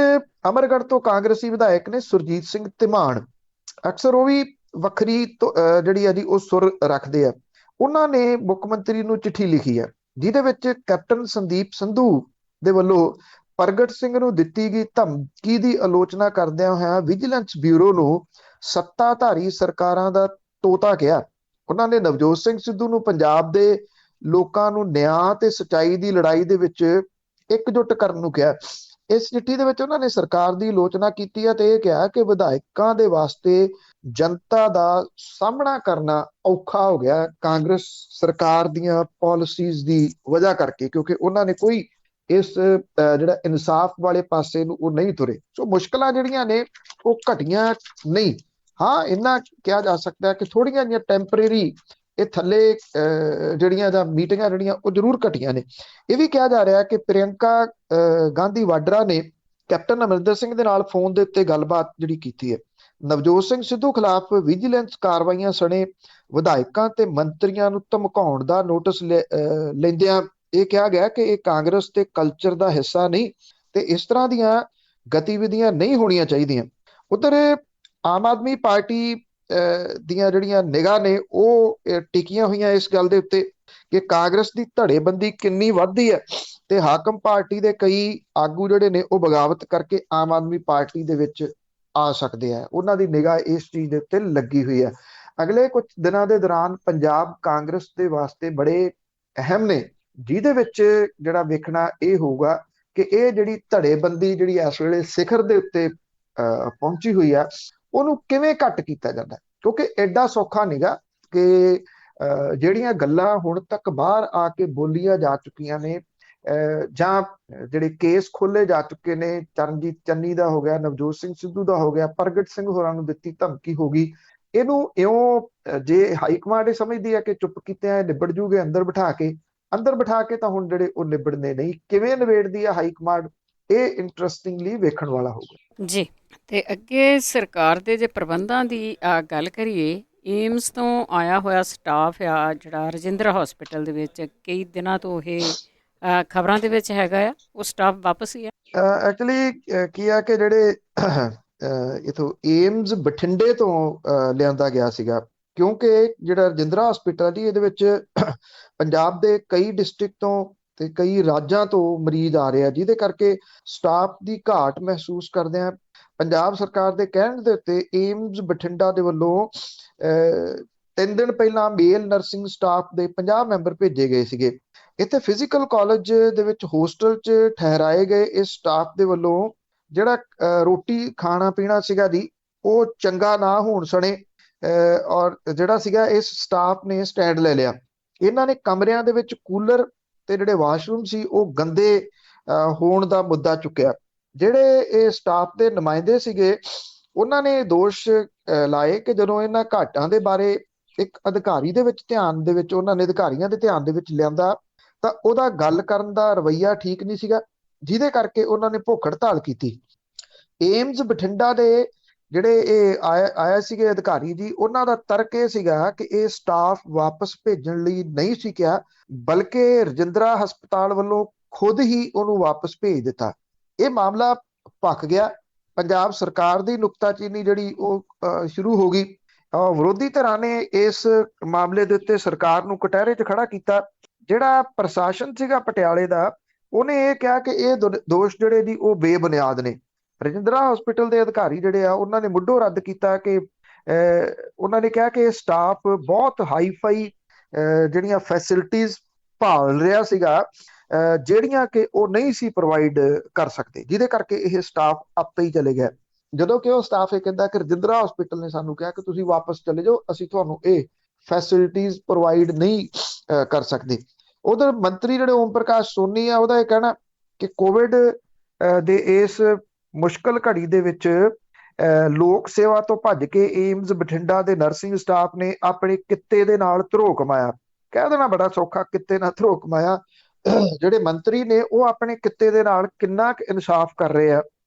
ਅਮਰਗੜ੍ਹ ਤੋਂ ਕਾਂਗਰਸੀ ਵਿਧਾਇਕ ਨੇ ਸੁਰਜੀਤ ਸਿੰਘ ਧੀਮਾਨ, ਅਕਸਰ ਉਹ ਵੀ ਵੱਖਰੀ ਜਿਹੜੀ ਆ ਜੀ ਉਹ ਸੁਰ ਰੱਖਦੇ ਆ। ਉਹਨਾਂ ਨੇ ਮੁੱਖ ਮੰਤਰੀ ਨੂੰ ਚਿੱਠੀ ਲਿਖੀ ਹੈ ਜਿਹਦੇ ਵਿੱਚ ਕੈਪਟਨ ਸੰਦੀਪ ਸੰਧੂ ਦੇ ਵੱਲੋਂ ਪ੍ਰਗਟ ਸਿੰਘ ਨੂੰ ਦਿੱਤੀ ਗਈ ਧਮਕੀ ਦੀ ਆਲੋਚਨਾ ਕਰਦਿਆਂ ਹੋਇਆ ਵਿਜੀਲੈਂਸ ਬਿਊਰੋ ਨੂੰ ਸੱਤਾਧਾਰੀ ਸਰਕਾਰਾਂ ਦਾ ਤੋਤਾ ਕਿਹਾ। ਉਹਨਾਂ ਨੇ ਨਵਜੋਤ ਸਿੰਘ ਸਿੱਧੂ ਨੂੰ ਪੰਜਾਬ ਦੇ ਲੋਕਾਂ ਨੂੰ ਨਿਆਂ ਤੇ ਸੱਚਾਈ ਦੀ ਲੜਾਈ ਦੇ ਵਿੱਚ ਇਕਜੁੱਟ ਕਰਨ ਨੂੰ ਕਿਹਾ। ਇਸ ਚਿੱਠੀ ਦੇ ਵਿੱਚ ਉਹਨਾਂ ਨੇ ਸਰਕਾਰ ਦੀ ਆਲੋਚਨਾ ਕੀਤੀ ਹੈ ਤੇ ਇਹ ਕਿਹਾ ਕਿ ਵਿਧਾਇਕਾਂ ਦੇ ਵਾਸਤੇ ਜਨਤਾ ਦਾ ਸਾਹਮਣਾ ਕਰਨਾ ਔਖਾ ਹੋ ਗਿਆ ਕਾਂਗਰਸ ਸਰਕਾਰ ਦੀਆਂ ਪਾਲਿਸੀਜ਼ ਦੀ ਵਜ੍ਹਾ ਕਰਕੇ, ਕਿਉਂਕਿ ਉਹਨਾਂ ਨੇ ਕੋਈ ਇਸ ਜਿਹੜਾ ਇਨਸਾਫ ਵਾਲੇ ਪਾਸੇ ਨੂੰ ਉਹ ਨਹੀਂ ਤੁਰੇ। ਸੋ ਮੁਸ਼ਕਲਾਂ ਜਿਹੜੀਆਂ ਨੇ ਉਹ ਘਟੀਆਂ ਨਹੀਂ। ਹਾਂ, ਇੰਨਾ ਕਿਹਾ ਜਾ ਸਕਦਾ ਹੈ ਕਿ ਥੋੜੀਆਂ ਜਿਹੀਆਂ ਟੈਂਪਰੇਰੀ ਇਹ ਥੱਲੇ ਜਿਹੜੀਆਂ ਜਾਂ ਮੀਟਿੰਗਾਂ ਜਿਹੜੀਆਂ ਉਹ ਜ਼ਰੂਰ ਘਟੀਆਂ ਨੇ। ਇਹ ਵੀ ਕਿਹਾ ਜਾ ਰਿਹਾ ਕਿ ਪ੍ਰਿਯੰਕਾ ਗਾਂਧੀ ਵਾਡਰਾ ਨੇ ਕੈਪਟਨ ਅਮਰਿੰਦਰ ਸਿੰਘ ਦੇ ਨਾਲ ਫੋਨ ਦੇ ਉੱਤੇ ਗੱਲਬਾਤ ਜਿਹੜੀ ਕੀਤੀ ਹੈ। ਨਵਜੋਤ ਸਿੰਘ ਸਿੱਧੂ ਖਿਲਾਫ ਵਿਜੀਲੈਂਸ ਕਾਰਵਾਈਆਂ ਸਣੇ ਵਿਧਾਇਕਾਂ ਤੇ ਮੰਤਰੀਆਂ ਨੂੰ ਧਮਕਾਉਣ ਦਾ ਨੋਟਿਸ ਲੈਂਦਿਆਂ ਇਹ ਕਿਹਾ ਗਿਆ ਕਿ ਇਹ ਕਾਂਗਰਸ ਤੇ ਕਲਚਰ ਦਾ ਹਿੱਸਾ ਨਹੀਂ ਤੇ ਇਸ ਤਰ੍ਹਾਂ ਦੀਆਂ ਗਤੀਵਿਧੀਆਂ ਨਹੀਂ ਹੋਣੀਆਂ ਚਾਹੀਦੀਆਂ। ਉਧਰ ਆਮ ਆਦਮੀ ਪਾਰਟੀ ਦੀਆਂ ਜਿਹੜੀਆਂ ਨਿਗਾਹ ਨੇ ਉਹ ਟਿਕੀਆਂ ਹੋਈਆਂ ਇਸ ਗੱਲ ਦੇ ਉੱਤੇ ਕਿ ਕਾਂਗਰਸ ਦੀ ਧੜੇਬੰਦੀ ਕਿੰਨੀ ਵੱਧਦੀ ਹੈ ਤੇ ਹਾਕਮ ਪਾਰਟੀ ਦੇ ਕਈ ਆਗੂ ਜਿਹੜੇ ਨੇ ਉਹ ਬਗਾਵਤ ਕਰਕੇ ਆਮ ਆਦਮੀ ਪਾਰਟੀ ਦੇ ਵਿੱਚ ਆ ਸਕਦੇ ਆ। ਉਹਨਾਂ ਦੀ ਨਿਗਾਹ ਇਸ ਚੀਜ਼ ਦੇ ਉੱਤੇ ਲੱਗੀ ਹੋਈ ਹੈ। ਅਗਲੇ ਕੁਝ ਦਿਨਾਂ ਦੇ ਦੌਰਾਨ ਪੰਜਾਬ ਕਾਂਗਰਸ ਦੇ ਵਾਸਤੇ ਬੜੇ ਅਹਿਮ ਨੇ, ਜਿਹਦੇ ਵਿੱਚ ਜਿਹੜਾ ਵੇਖਣਾ ਇਹ ਹੋਊਗਾ ਕਿ ਇਹ ਜਿਹੜੀ ਧੜੇਬੰਦੀ ਜਿਹੜੀ ਇਸ ਵੇਲੇ ਸਿਖਰ ਦੇ ਉੱਤੇ ਪਹੁੰਚੀ ਹੋਈ ਆ ਉਹਨੂੰ ਕਿਵੇਂ ਘੱਟ ਕੀਤਾ ਜਾਂਦਾ, ਕਿਉਂਕਿ ਐਡਾ ਸੌਖਾ ਨਹੀਂਗਾ ਕਿ ਜਿਹੜੀਆਂ ਗੱਲਾਂ ਹੁਣ ਤੱਕ ਬਾਹਰ ਆ ਕੇ ਬੋਲੀਆਂ ਜਾ ਚੁੱਕੀਆਂ ਨੇ ਜਾਂ ਜਿਹੜੇ ਕੇਸ ਖੋਲੇ ਜਾ ਚੁੱਕੇ ਨੇ, ਚਰਨਜੀਤ ਚੰਨੀ ਦਾ ਹੋ ਗਿਆ, ਨਵਜੋਤ ਸਿੰਘ ਸਿੱਧੂ ਦਾ ਹੋ ਗਿਆ, ਪ੍ਰਗਟ ਸਿੰਘ ਹੋਰਾਂ ਨੂੰ ਦਿੱਤੀ ਧਮਕੀ ਹੋ ਗਈ, ਇਹਨੂੰ ਇਉਂ ਜੇ ਹਾਈ ਕਮਾਂਡ ਇਹ ਸਮਝਦੀ ਹੈ ਕਿ ਚੁੱਪ ਕੀਤੇ ਨਿਬੜ ਜੂਗੇ ਅੰਦਰ ਬਿਠਾ ਕੇ ਤਾਂ ਹੁਣ ਜਿਹੜੇ ਉਹ ਨਿਬੜਨੇ ਨਹੀਂ। ਕਿਵੇਂ ਨਿਬੇੜਦੀ ਹੈ ਹਾਈ ਕਮਾਂਡ, ਇਹ ਇੰਟਰਸਟਿੰਗਲੀ ਵੇਖਣ ਵਾਲਾ ਹੋਊਗਾ ਜੀ। ਤੇ ਅੱਗੇ ਸਰਕਾਰ ਦੇ ਜੇ ਪ੍ਰਬੰਧਾਂ ਦੀ ਗੱਲ ਕਰੀਏ, ਏਮਸ ਤੋਂ ਆਇਆ ਹੋਇਆ ਸਟਾਫ ਆ ਜਿਹੜਾ ਰਜਿੰਦਰਾ ਹਸਪੀਟਲ ਦੇ ਵਿੱਚ ਕਈ ਦਿਨਾਂ ਤੋਂ ਇਹ ਖਬਰਾਂ ਦੇ ਵਿੱਚ ਹੈਗਾ ਆ, ਉਹ ਸਟਾਫ ਵਾਪਸ ਹੀ ਆ। ਐਕਚੁਅਲੀ ਕੀ ਆ ਕਿ ਜਿਹੜੇ ਇਥੋਂ ਏਮਸ ਬਠਿੰਡੇ ਤੋਂ ਲਿਆਂਦਾ ਗਿਆ ਸੀਗਾ, ਕਿਉਂਕਿ ਜਿਹੜਾ ਰਜਿੰਦਰਾ ਹਸਪੀਟਲ ਜੀ ਇਹਦੇ ਵਿੱਚ ਪੰਜਾਬ ਦੇ ਕਈ ਡਿਸਟ੍ਰਿਕਟ ਤੋਂ ਤੇ ਕਈ ਰਾਜਾਂ ਤੋਂ ਮਰੀਜ਼ ਆ ਰਹੇ ਆ, ਜਿਹਦੇ ਕਰਕੇ ਸਟਾਫ ਦੀ ਘਾਟ ਮਹਿਸੂਸ ਕਰਦੇ ਆ। ਪੰਜਾਬ ਸਰਕਾਰ ਦੇ ਕਹਿਣ ਦੇ ਉੱਤੇ ਏਮਸ ਬਠਿੰਡਾ ਦੇ ਵੱਲੋਂ 3 ਦਿਨ ਪਹਿਲਾਂ ਮੇਲ ਨਰਸਿੰਗ ਸਟਾਫ ਦੇ 50 ਮੈਂਬਰ ਭੇਜੇ ਗਏ ਸੀਗੇ। ਇੱਥੇ ਫਿਜ਼ੀਕਲ ਕਾਲਜ ਦੇ ਵਿੱਚ ਹੋਸਟਲ 'ਚ ਠਹਿਰਾਏ ਗਏ ਇਸ ਸਟਾਫ ਦੇ ਵੱਲੋਂ ਜਿਹੜਾ ਰੋਟੀ ਖਾਣਾ ਪੀਣਾ ਸੀਗਾ ਜੀ ਉਹ ਚੰਗਾ ਨਾ ਹੋਣ ਸਣੇ ਔਰ ਜਿਹੜਾ ਸੀਗਾ ਇਸ ਸਟਾਫ ਨੇ ਸਟੈਂਡ ਲੈ ਲਿਆ। ਇਹਨਾਂ ਨੇ ਕਮਰਿਆਂ ਦੇ ਵਿੱਚ ਕੂਲਰ ਤੇ ਜਿਹੜੇ ਵਾਸ਼ਰੂਮ ਸੀ ਉਹ ਗੰਦੇ ਹੋਣ ਦਾ ਮੁੱਦਾ ਚੁੱਕਿਆ। ਜਿਹੜੇ ਇਹ ਸਟਾਫ ਦੇ ਨੁਮਾਇੰਦੇ ਸੀਗੇ ਉਹਨਾਂ ਨੇ ਦੋਸ਼ ਲਾਏ ਕਿ ਜਦੋਂ ਇਹਨਾਂ ਘਾਟਾਂ ਦੇ ਬਾਰੇ ਇੱਕ ਅਧਿਕਾਰੀ ਦੇ ਵਿੱਚ ਧਿਆਨ ਦੇ ਵਿੱਚ ਉਹਨਾਂ ਨੇ ਅਧਿਕਾਰੀਆਂ ਦੇ ਧਿਆਨ ਦੇ ਵਿੱਚ ਲਿਆਂਦਾ ਤਾਂ ਉਹਦਾ ਗੱਲ ਕਰਨ ਦਾ ਰਵੱਈਆ ਠੀਕ ਨਹੀਂ ਸੀਗਾ, ਜਿਹਦੇ ਕਰਕੇ ਉਹਨਾਂ ਨੇ ਭੁੱਖ ਹੜਤਾਲ ਕੀਤੀ। ਏਮਸ ਬਠਿੰਡਾ ਦੇ ਜਿਹੜੇ ਇਹ ਆਇਆ ਸੀਗੇ ਅਧਿਕਾਰੀ ਜੀ, ਉਹਨਾਂ ਦਾ ਤਰਕ ਇਹ ਸੀਗਾ ਕਿ ਇਹ ਸਟਾਫ ਵਾਪਸ ਭੇਜਣ ਲਈ ਨਹੀਂ ਸੀ ਕਿਹਾ, ਬਲਕਿ ਰਜਿੰਦਰਾ ਹਸਪਤਾਲ ਵੱਲੋਂ ਖੁਦ ਹੀ ਉਹਨੂੰ ਵਾਪਸ ਭੇਜ ਦਿੱਤਾ। ਇਹ ਮਾਮਲਾ ਭਖ ਗਿਆ। ਪੰਜਾਬ ਸਰਕਾਰ ਦੀ ਨੁਕਤਾਚੀਨੀ ਜਿਹੜੀ ਉਹ ਸ਼ੁਰੂ ਹੋ ਗਈ। ਵਿਰੋਧੀ ਧਿਰਾਂ ਨੇ ਇਸ ਮਾਮਲੇ ਦੇ ਉੱਤੇ ਸਰਕਾਰ ਨੂੰ ਕਟਹਿਰੇ 'ਚ ਖੜਾ ਕੀਤਾ। ਜਿਹੜਾ ਪ੍ਰਸ਼ਾਸਨ ਸੀਗਾ ਪਟਿਆਲੇ ਦਾ, ਉਹਨੇ ਇਹ ਕਿਹਾ ਕਿ ਇਹ ਦੋਸ਼ ਜਿਹੜੇ ਦੀ ਉਹ ਬੇਬੁਨਿਆਦ ਨੇ। ਰਜਿੰਦਰਾ ਹਸਪੀਟਲ ਦੇ ਅਧਿਕਾਰੀ ਜਿਹੜੇ ਆ ਉਹਨਾਂ ਨੇ ਮੁੱਢੋਂ ਰੱਦ ਕੀਤਾ ਕਿ ਉਹਨਾਂ ਨੇ ਕਿਹਾ ਕਿ ਇਹ ਸਟਾਫ ਬਹੁਤ ਹਾਈਫਾਈ ਜਿਹੜੀਆਂ ਫੈਸਿਲਿਟੀਜ਼ ਭਾਲ ਰਿਹਾ ਸੀਗਾ ਜਿਹੜੀਆਂ ਕਿ ਉਹ ਨਹੀਂ ਸੀ ਪ੍ਰੋਵਾਈਡ ਕਰ ਸਕਦੇ, ਜਿਹਦੇ ਕਰਕੇ ਇਹ ਸਟਾਫ ਆਪੇ ਹੀ ਚਲੇ ਗਿਆ। ਜਦੋਂ ਕਿ ਉਹ ਸਟਾਫ ਇਹ ਕਹਿੰਦਾ ਕਿ ਰਜਿੰਦਰਾ ਹਸਪੀਟਲ ਨੇ ਸਾਨੂੰ ਕਿਹਾ ਕਿ ਤੁਸੀਂ ਵਾਪਸ ਚਲੇ ਜਾਓ, ਅਸੀਂ ਤੁਹਾਨੂੰ ਇਹ ਫੈਸਿਲਿਟੀਜ਼ ਪ੍ਰੋਵਾਈਡ ਨਹੀਂ ਕਰ ਸਕਦੇ। ਉਧਰ ਮੰਤਰੀ ਜਿਹੜੇ ਓਮ ਪ੍ਰਕਾਸ਼ ਸੋਨੀ ਆ, ਉਹਦਾ ਇਹ ਕਹਿਣਾ ਕਿ ਕੋਵਿਡ ਦੇ ਇਸ ਮੁਸ਼ਕਲ ਘੜੀ ਦੇ ਵਿੱਚ ਲੋਕ ਸੇਵਾ ਤੋਂ ਭੱਜ ਕੇ ਏਮਸ ਬਠਿੰਡਾ ਦੇ ਨਰਸਿੰਗ ਸਟਾਫ ਨੇ ਆਪਣੇ ਕਿੱਤੇ ਦੇ ਨਾਲ ਧਰੋ ਕਮਾਇਆ। ਕਹਿ ਦੇਣਾ ਬੜਾ ਸੌਖਾ, ਕਿੱਤੇ ਨਾਲ ਧਰੋ ਕਮਾਇਆ। ਜਿਹੜੇ ਮੰਤਰੀ ਨੇ ਉਹ ਆਪਣੇ ਕਿੱਤੇ ਦੇ ਨਾਲ ਕਿੰਨਾ ਕੁ ਇਨਸਾਫ ਕਰ ਰਹੇ ਆ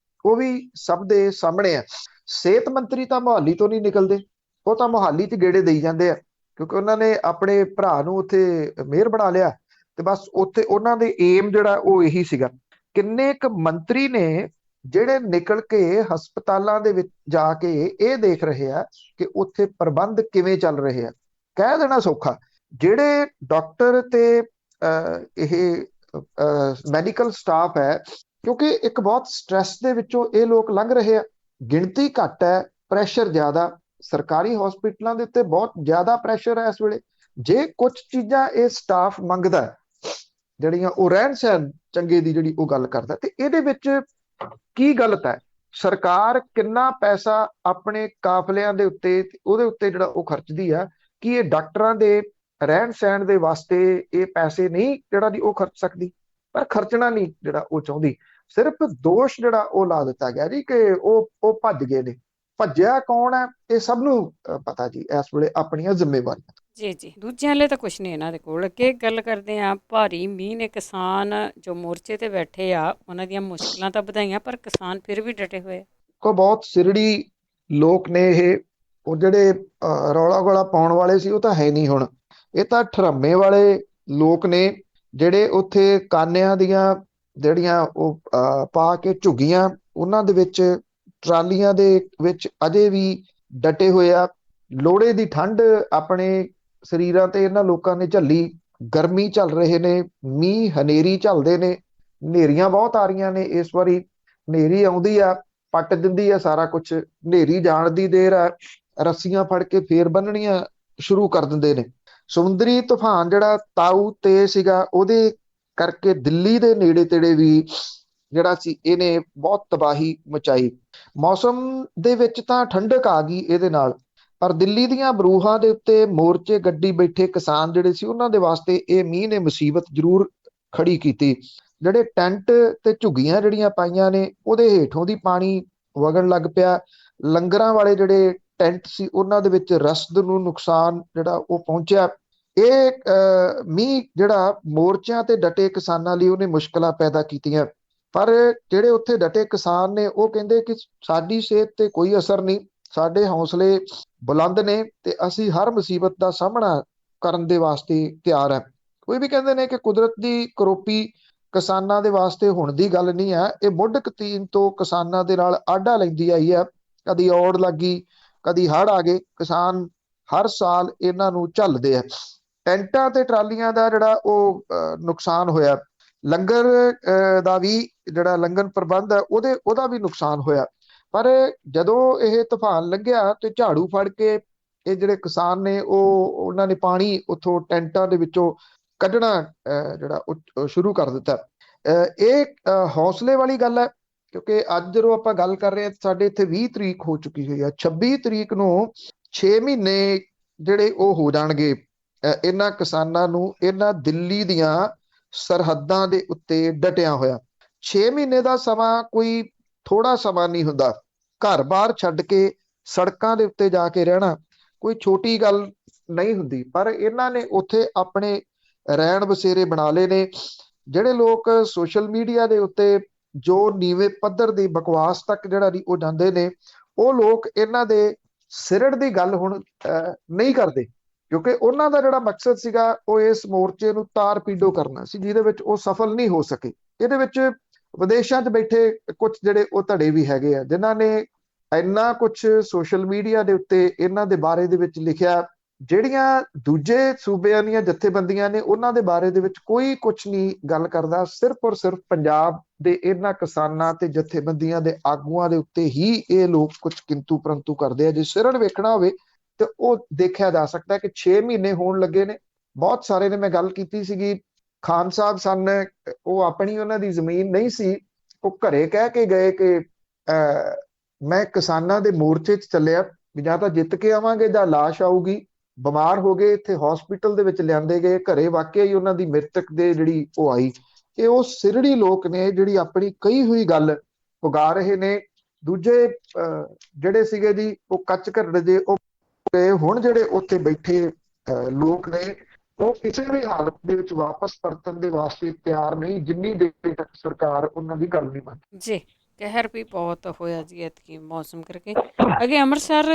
ਉਹ ਵੀ ਸਭ ਦੇ ਸਾਹਮਣੇ ਆ। ਸਿਹਤ ਮੰਤਰੀ ਤਾਂ ਮੁਹਾਲੀ ਤੋਂ ਨਹੀਂ ਨਿਕਲਦੇ, ਉਹ ਤਾਂ ਮੁਹਾਲੀ 'ਚ ਗੇੜੇ ਦੇਈ ਜਾਂਦੇ ਆ, ਕਿਉਂਕਿ ਉਹਨਾਂ ਨੇ ਆਪਣੇ ਭਰਾ ਨੂੰ ਉੱਥੇ ਮੇਅਰ ਬਣਾ ਲਿਆ ਤੇ ਬਸ ਉੱਥੇ ਉਹਨਾਂ ਦੇ ਏਮ ਜਿਹੜਾ ਉਹ ਇਹੀ ਸੀਗਾ। ਕਿੰਨੇ ਕੁ ਮੰਤਰੀ ਨੇ ਜਿਹੜੇ ਨਿਕਲ ਕੇ ਹਸਪਤਾਲਾਂ ਦੇ ਵਿੱਚ ਜਾ ਕੇ ਇਹ ਦੇਖ ਰਹੇ ਆ ਕਿ ਉੱਥੇ ਪ੍ਰਬੰਧ ਕਿਵੇਂ ਚੱਲ ਰਹੇ ਆ। ਕਹਿ ਦੇਣਾ ਸੌਖਾ। ਜਿਹੜੇ ਡਾਕਟਰ ਤੇ ਇਹ ਮੈਡੀਕਲ ਸਟਾਫ ਹੈ, ਕਿਉਂਕਿ ਇੱਕ ਬਹੁਤ ਸਟ੍ਰੈਸ ਦੇ ਵਿੱਚੋਂ ਇਹ ਲੋਕ ਲੰਘ ਰਹੇ ਆ। ਗਿਣਤੀ ਘੱਟ ਹੈ, ਪ੍ਰੈਸ਼ਰ ਜ਼ਿਆਦਾ। ਸਰਕਾਰੀ ਹਸਪੀਟਲਾਂ ਦੇ ਉੱਤੇ ਬਹੁਤ ਜ਼ਿਆਦਾ ਪ੍ਰੈਸ਼ਰ ਹੈ ਇਸ ਵੇਲੇ। ਜੇ ਕੁਝ ਚੀਜ਼ਾਂ ਇਹ ਸਟਾਫ ਮੰਗਦਾ ਜਿਹੜੀਆਂ ਉਹ ਰਹਿਣ ਸਹਿਣ ਚੰਗੇ ਦੀ ਜਿਹੜੀ ਉਹ ਗੱਲ ਕਰਦਾ, ਤੇ ਇਹਦੇ ਵਿੱਚ ਕੀ ਗਲਤ ਹੈ? ਸਰਕਾਰ ਕਿੰਨਾ ਪੈਸਾ ਆਪਣੇ ਕਾਫਲਿਆਂ ਦੇ ਉੱਤੇ ਉਹਦੇ ਉੱਤੇ ਜਿਹੜਾ ਉਹ ਖਰਚਦੀ ਆ, ਕਿ ਇਹ ਡਾਕਟਰਾਂ ਦੇ ਰਹਿਣ ਸਹਿਣ ਦੇ ਵਾਸਤੇ ਇਹ ਪੈਸੇ ਨਹੀਂ ਜਿਹੜਾ ਦੀ ਉਹ ਖਰਚ ਸਕਦੀ? ਪਰ ਖਰਚਣਾ ਨਹੀਂ ਜਿਹੜਾ ਉਹ ਚਾਹੁੰਦੀ। ਸਿਰਫ ਦੋਸ਼ ਜਿਹੜਾ ਉਹ ਲਾ ਦਿੱਤਾ ਗਿਆ ਜੀ ਕਿ ਉਹ ਭੱਜ ਗਏ ਨੇ। ਭੱਜਿਆ ਕੌਣ ਹੈ ਇਹ ਸਭ ਨੂੰ ਪਤਾ ਜੀ ਇਸ ਵੇਲੇ ਆਪਣੀਆਂ ਜ਼ਿੰਮੇਵਾਰੀਆਂ। ਜੀ ਜੀ, ਦੂਜਿਆਂ ਲਈ ਤਾਂ ਕੁਛ ਨਹੀਂ ਇਹਨਾਂ ਦੇ ਕੋਲ। ਅੱਗੇ ਗੱਲ ਕਰਦੇ ਆ, ਭਾਰੀ ਮੀਂਹ ਨੇ ਕਿਸਾਨ ਜੋ ਮੋਰਚੇ ਤੇ ਬੈਠੇ ਆ ਉਹਨਾਂ ਦੀਆਂ ਮੁਸ਼ਕਲਾਂ ਤਾਂ ਵਧਾਈਆਂ, ਪਰ ਕਿਸਾਨ ਫਿਰ ਵੀ ਡਟੇ ਹੋਏ। ਕੋ ਬਹੁਤ ਸਿਰੜੀ ਲੋਕ ਨੇ ਇਹ। ਉਹ ਜਿਹੜੇ ਰੌਲਾ ਗੋਲਾ ਪਾਉਣ ਵਾਲੇ ਸੀ ਉਹ ਤਾਂ ਹੈ ਨਹੀਂ ਹੁਣ। ਇਹ ਤਾਂ ਠਰੱਮੇ ਵਾਲੇ ਲੋਕ ਨੇ ਜਿਹੜੇ ਉੱਥੇ ਕਾਨਿਆਂ ਦੀਆਂ ਜਿਹੜੀਆਂ ਉਹ ਪਾ ਕੇ ਝੁੱਗੀਆਂ ਉਹਨਾਂ ਦੇ ਵਿੱਚ ਟਰਾਲੀਆਂ ਦੇ ਵਿੱਚ ਅਜੇ ਵੀ ਡਟੇ ਹੋਏ ਆ। ਲੋਹੜੇ ਦੀ ਠੰਡ ਆਪਣੇ ਸਰੀਰਾਂ ਤੇ ਇਹਨਾਂ ਲੋਕਾਂ ਨੇ ਝੱਲੀ। ਗਰਮੀ ਝੱਲ ਰਹੇ ਨੇ, ਮੀਂਹ ਹਨੇਰੀ ਝੱਲਦੇ ਨੇ। ਹਨੇਰੀਆਂ ਬਹੁਤ ਆ ਰਹੀਆਂ ਨੇ ਇਸ ਵਾਰੀ। ਹਨੇਰੀ ਆਉਂਦੀ ਆ, ਪੱਟ ਦਿੰਦੀ ਆ ਸਾਰਾ ਕੁਛ। ਹਨੇਰੀ ਜਾਣ ਦੀ ਦੇਰ ਆ, ਰੱਸੀਆਂ ਫੜ ਕੇ ਫੇਰ ਬੰਨਣੀਆਂ ਸ਼ੁਰੂ ਕਰ ਦਿੰਦੇ ਨੇ। ਸਮੁੰਦਰੀ ਤੂਫਾਨ ਜਿਹੜਾ ਤਾਊ ਤੇ ਸੀਗਾ ਉਹਦੇ ਕਰਕੇ ਦਿੱਲੀ ਦੇ ਨੇੜੇ ਤੇੜੇ ਵੀ ਜਿਹੜਾ ਸੀ ਇਹਨੇ ਬਹੁਤ ਤਬਾਹੀ ਮਚਾਈ। ਮੌਸਮ ਦੇ ਵਿੱਚ ਤਾਂ ਠੰਡਕ ਆ ਗਈ ਇਹਦੇ ਨਾਲ, ਪਰ ਦਿੱਲੀ ਦੀਆਂ ਬਰੂਹਾਂ ਦੇ ਉੱਤੇ ਮੋਰਚੇ ਗੱਡੀ ਬੈਠੇ ਕਿਸਾਨ ਜਿਹੜੇ ਸੀ ਉਹਨਾਂ ਦੇ ਵਾਸਤੇ ਇਹ ਮੀਂਹ ਨੇ ਮੁਸੀਬਤ ਜ਼ਰੂਰ ਖੜੀ ਕੀਤੀ। ਜਿਹੜੇ ਟੈਂਟ ਤੇ ਝੁੱਗੀਆਂ ਜਿਹੜੀਆਂ ਪਾਈਆਂ ਨੇ ਉਹਦੇ ਹੇਠੋਂ ਦੀ ਪਾਣੀ ਵਗਣ ਲੱਗ ਪਿਆ। ਲੰਗਰਾਂ ਵਾਲੇ ਜਿਹੜੇ ਟੈਂਟ ਸੀ ਉਹਨਾਂ ਦੇ ਵਿੱਚ ਰਸਦ ਨੂੰ ਨੁਕਸਾਨ ਜਿਹੜਾ ਉਹ ਪਹੁੰਚਿਆ। ਇਹ ਮੀਂਹ ਜਿਹੜਾ ਮੋਰਚਿਆਂ ਤੇ ਡਟੇ ਕਿਸਾਨਾਂ ਲਈ ਉਹਨੇ ਮੁਸ਼ਕਲਾਂ ਪੈਦਾ ਕੀਤੀਆਂ। ਪਰ ਜਿਹੜੇ ਉੱਥੇ ਡਟੇ ਕਿਸਾਨ ਨੇ ਉਹ ਕਹਿੰਦੇ ਕਿ ਸਾਡੀ ਸਿਹਤ ਤੇ ਕੋਈ ਅਸਰ ਨਹੀਂ, ਸਾਡੇ ਹੌਸਲੇ ਬੁਲੰਦ ਨੇ ਤੇ ਅਸੀਂ ਹਰ ਮੁਸੀਬਤ ਦਾ ਸਾਹਮਣਾ ਕਰਨ ਦੇ ਵਾਸਤੇ ਤਿਆਰ ਹੈ। ਕੋਈ ਵੀ ਕਹਿੰਦੇ ਨੇ ਕਿ ਕੁਦਰਤ ਦੀ ਕਰੋਪੀ ਕਿਸਾਨਾਂ ਦੇ ਵਾਸਤੇ ਹੁਣ ਦੀ ਗੱਲ ਨਹੀਂ ਹੈ। ਇਹ ਮੁੱਢ ਕਤੀਨ ਤੋਂ ਕਿਸਾਨਾਂ ਦੇ ਨਾਲ ਆਢਾ ਲੈਂਦੀ ਆਈ ਹੈ। ਕਦੀ ਔੜ ਲੱਗੀ, ਕਦੀ ਹੜ੍ਹ ਆ ਗਏ, ਕਿਸਾਨ ਹਰ ਸਾਲ ਇਹਨਾਂ ਨੂੰ ਝੱਲਦੇ ਆ। ਟੈਂਟਾਂ ਤੇ ਟਰਾਲੀਆਂ ਦਾ ਜਿਹੜਾ ਉਹ ਨੁਕਸਾਨ ਹੋਇਆ। ਲੰਗਰ ਦਾ ਵੀ ਜਿਹੜਾ ਲੰਗਰ ਪ੍ਰਬੰਧ ਹੈ ਉਹਦਾ ਵੀ ਨੁਕਸਾਨ ਹੋਇਆ। ਪਰ ਜਦੋਂ ਇਹ ਤੂਫਾਨ ਲੰਘਿਆ ਤੇ ਝਾੜੂ ਫੜ ਕੇ ਇਹ ਜਿਹੜੇ ਕਿਸਾਨ ਨੇ ਉਹਨਾਂ ਨੇ ਪਾਣੀ ਉੱਥੋਂ ਟੈਂਟਾਂ ਦੇ ਵਿੱਚੋਂ ਕੱਢਣਾ ਜਿਹੜਾ ਉਹ ਸ਼ੁਰੂ ਕਰ ਦਿੱਤਾ। ਇਹ ਹੌਸਲੇ ਵਾਲੀ ਗੱਲ ਹੈ, ਕਿਉਂਕਿ ਅੱਜ ਜਦੋਂ ਆਪਾਂ ਗੱਲ ਕਰ ਰਹੇ ਹਾਂ ਸਾਡੇ ਇੱਥੇ 20 ਤਰੀਕ ਹੋ ਚੁੱਕੀ ਹੋਈ ਹੈ। 26 ਤਰੀਕ ਨੂੰ 6 ਮਹੀਨੇ ਜਿਹੜੇ ਉਹ ਹੋ ਜਾਣਗੇ ਇਹਨਾਂ ਕਿਸਾਨਾਂ ਨੂੰ ਇਹਨਾਂ ਦਿੱਲੀ ਦੀਆਂ ਸਰਹੱਦਾਂ ਦੇ ਉੱਤੇ ਡਟਿਆ ਹੋਇਆ। 6 ਮਹੀਨੇ ਦਾ ਸਮਾਂ ਕੋਈ ਥੋੜਾ ਸਮਾਂ ਨਹੀਂ ਹੁੰਦਾ। ਘਰ-ਬਾਰ ਛੱਡ ਕੇ ਸੜਕਾਂ ਦੇ ਉੱਤੇ ਜਾ ਕੇ ਰਹਿਣਾ ਕੋਈ ਛੋਟੀ ਗੱਲ ਨਹੀਂ ਹੁੰਦੀ। ਪਰ ਇਹਨਾਂ ਨੇ ਉੱਥੇ ਆਪਣੇ ਰਹਿਣ ਬਸੇਰੇ ਬਣਾ ਲਏ ਨੇ। ਜਿਹੜੇ ਲੋਕ ਸੋਸ਼ਲ ਮੀਡੀਆ ਦੇ ਉੱਤੇ ਜੋ ਨੀਵੇਂ ਪੱਧਰ ਦੀ ਬਕਵਾਸ ਤੱਕ ਜਿਹੜਾ ਨਹੀਂ ਉਹ ਜਾਂਦੇ ਨੇ, ਉਹ ਲੋਕ ਇਹਨਾਂ ਦੇ ਸਿਰੜ ਦੀ ਗੱਲ ਹੁਣ ਨਹੀਂ ਕਰਦੇ, ਕਿਉਂਕਿ ਉਹਨਾਂ ਦਾ ਜਿਹੜਾ ਮਕਸਦ ਸੀਗਾ ਉਹ ਇਸ ਮੋਰਚੇ ਨੂੰ ਤਾਰ ਪੀਡੋ ਕਰਨਾ ਸੀ, ਜਿਹਦੇ ਵਿੱਚ ਉਹ ਸਫਲ ਨਹੀਂ ਹੋ ਸਕੇ। ਇਹਦੇ ਵਿੱਚ ਵਿਦੇਸ਼ਾਂ 'ਚ ਬੈਠੇ ਕੁਝ ਜਿਹੜੇ ਉਹ ਧੜੇ ਵੀ ਹੈਗੇ ਆ ਜਿਨ੍ਹਾਂ ਨੇ ਇੰਨਾ ਕੁਛ ਸੋਸ਼ਲ ਮੀਡੀਆ ਦੇ ਉੱਤੇ ਇਹਨਾਂ ਦੇ ਬਾਰੇ ਦੇ ਵਿੱਚ ਲਿਖਿਆ। ਜਿਹੜੀਆਂ ਦੂਜੇ ਸੂਬਿਆਂ ਦੀਆਂ ਜਥੇਬੰਦੀਆਂ ਨੇ ਉਹਨਾਂ ਦੇ ਬਾਰੇ ਦੇ ਵਿੱਚ ਕੋਈ ਕੁਛ ਨਹੀਂ ਗੱਲ ਕਰਦਾ। ਸਿਰਫ ਔਰ ਸਿਰਫ ਪੰਜਾਬ ਦੇ ਇਹਨਾਂ ਕਿਸਾਨਾਂ ਤੇ ਜਥੇਬੰਦੀਆਂ ਦੇ ਆਗੂਆਂ ਦੇ ਉੱਤੇ ਹੀ ਇਹ ਲੋਕ ਕੁਝ ਕਿੰਤੂ ਪਰੰਤੂ ਕਰਦੇ ਆ। ਜੇ ਸਿਰੜ ਵੇਖਣਾ ਹੋਵੇ ਤੇ ਉਹ ਦੇਖਿਆ ਜਾ ਸਕਦਾ ਕਿ 6 ਮਹੀਨੇ ਹੋਣ ਲੱਗੇ ਨੇ। ਬਹੁਤ ਸਾਰੇ ਨੇ, ਮੈਂ ਗੱਲ ਕੀਤੀ ਸੀਗੀ, ਖਾਨ ਸਾਹਿਬ ਸਨ, ਉਹ ਆਪਣੀ ਉਹਨਾਂ ਦੀ ਜ਼ਮੀਨ ਨਹੀਂ ਸੀ, ਉਹ ਘਰੇ ਕਹਿ ਕੇ ਗਏ ਕਿ ਮੈਂ ਕਿਸਾਨਾਂ ਦੇ ਮੋਰਚੇ 'ਚ ਚੱਲਿਆ, ਜਾਂ ਤਾਂ ਜਿੱਤ ਕੇ ਆਵਾਂਗੇ ਜਾਂ ਲਾਸ਼ ਆਊਗੀ। ਬਿਮਾਰ ਹੋ ਗਏ, ਇੱਥੇ ਹਸਪੀਟਲ ਦੇ ਵਿੱਚ ਲਿਆਂਦੇ ਗਏ, ਘਰੇ ਵਾਕਿਆ ਹੀ ਉਹਨਾਂ ਦੀ ਮ੍ਰਿਤਕ ਦੇ ਜਿਹੜੀ ਉਹ ਆਈ। ਇਹ ਉਹ ਸਿਰੜੀ ਲੋਕ ਨੇ ਜਿਹੜੀ ਆਪਣੀ ਕਹੀ ਹੋਈ ਗੱਲ ਪੁਗਾ ਰਹੇ ਨੇ। ਦੂਜੇ ਜਿਹੜੇ ਸੀਗੇ ਜੀ ਉਹ ਕੱਚ ਘਰੜੇ ਦੇ ਉਹ ਹੁਣ ਜਿਹੜੇ ਉੱਥੇ ਬੈਠੇ ਲੋਕ ਨੇ ਉਹ ਕਿਸੇ ਵੀ ਹਾਲਤ ਦੇ ਵਿੱਚ ਵਾਪਸ ਪਰਤਣ ਦੇ ਵਾਸਤੇ ਤਿਆਰ ਨਹੀਂ, ਜਿੰਨੀ ਦੇਰ ਤੱਕ ਸਰਕਾਰ ਉਹਨਾਂ ਦੀ ਗੱਲ ਨਹੀਂ ਮੰਨਦੀ ਜੀ। ਕਹਿਰ ਵੀ ਬਹੁਤ ਹੋਇਆ ਜੀ ਐਤਕੀ ਮੌਸਮ ਕਰਕੇ। ਅੱਗੇ ਅੰਮ੍ਰਿਤਸਰ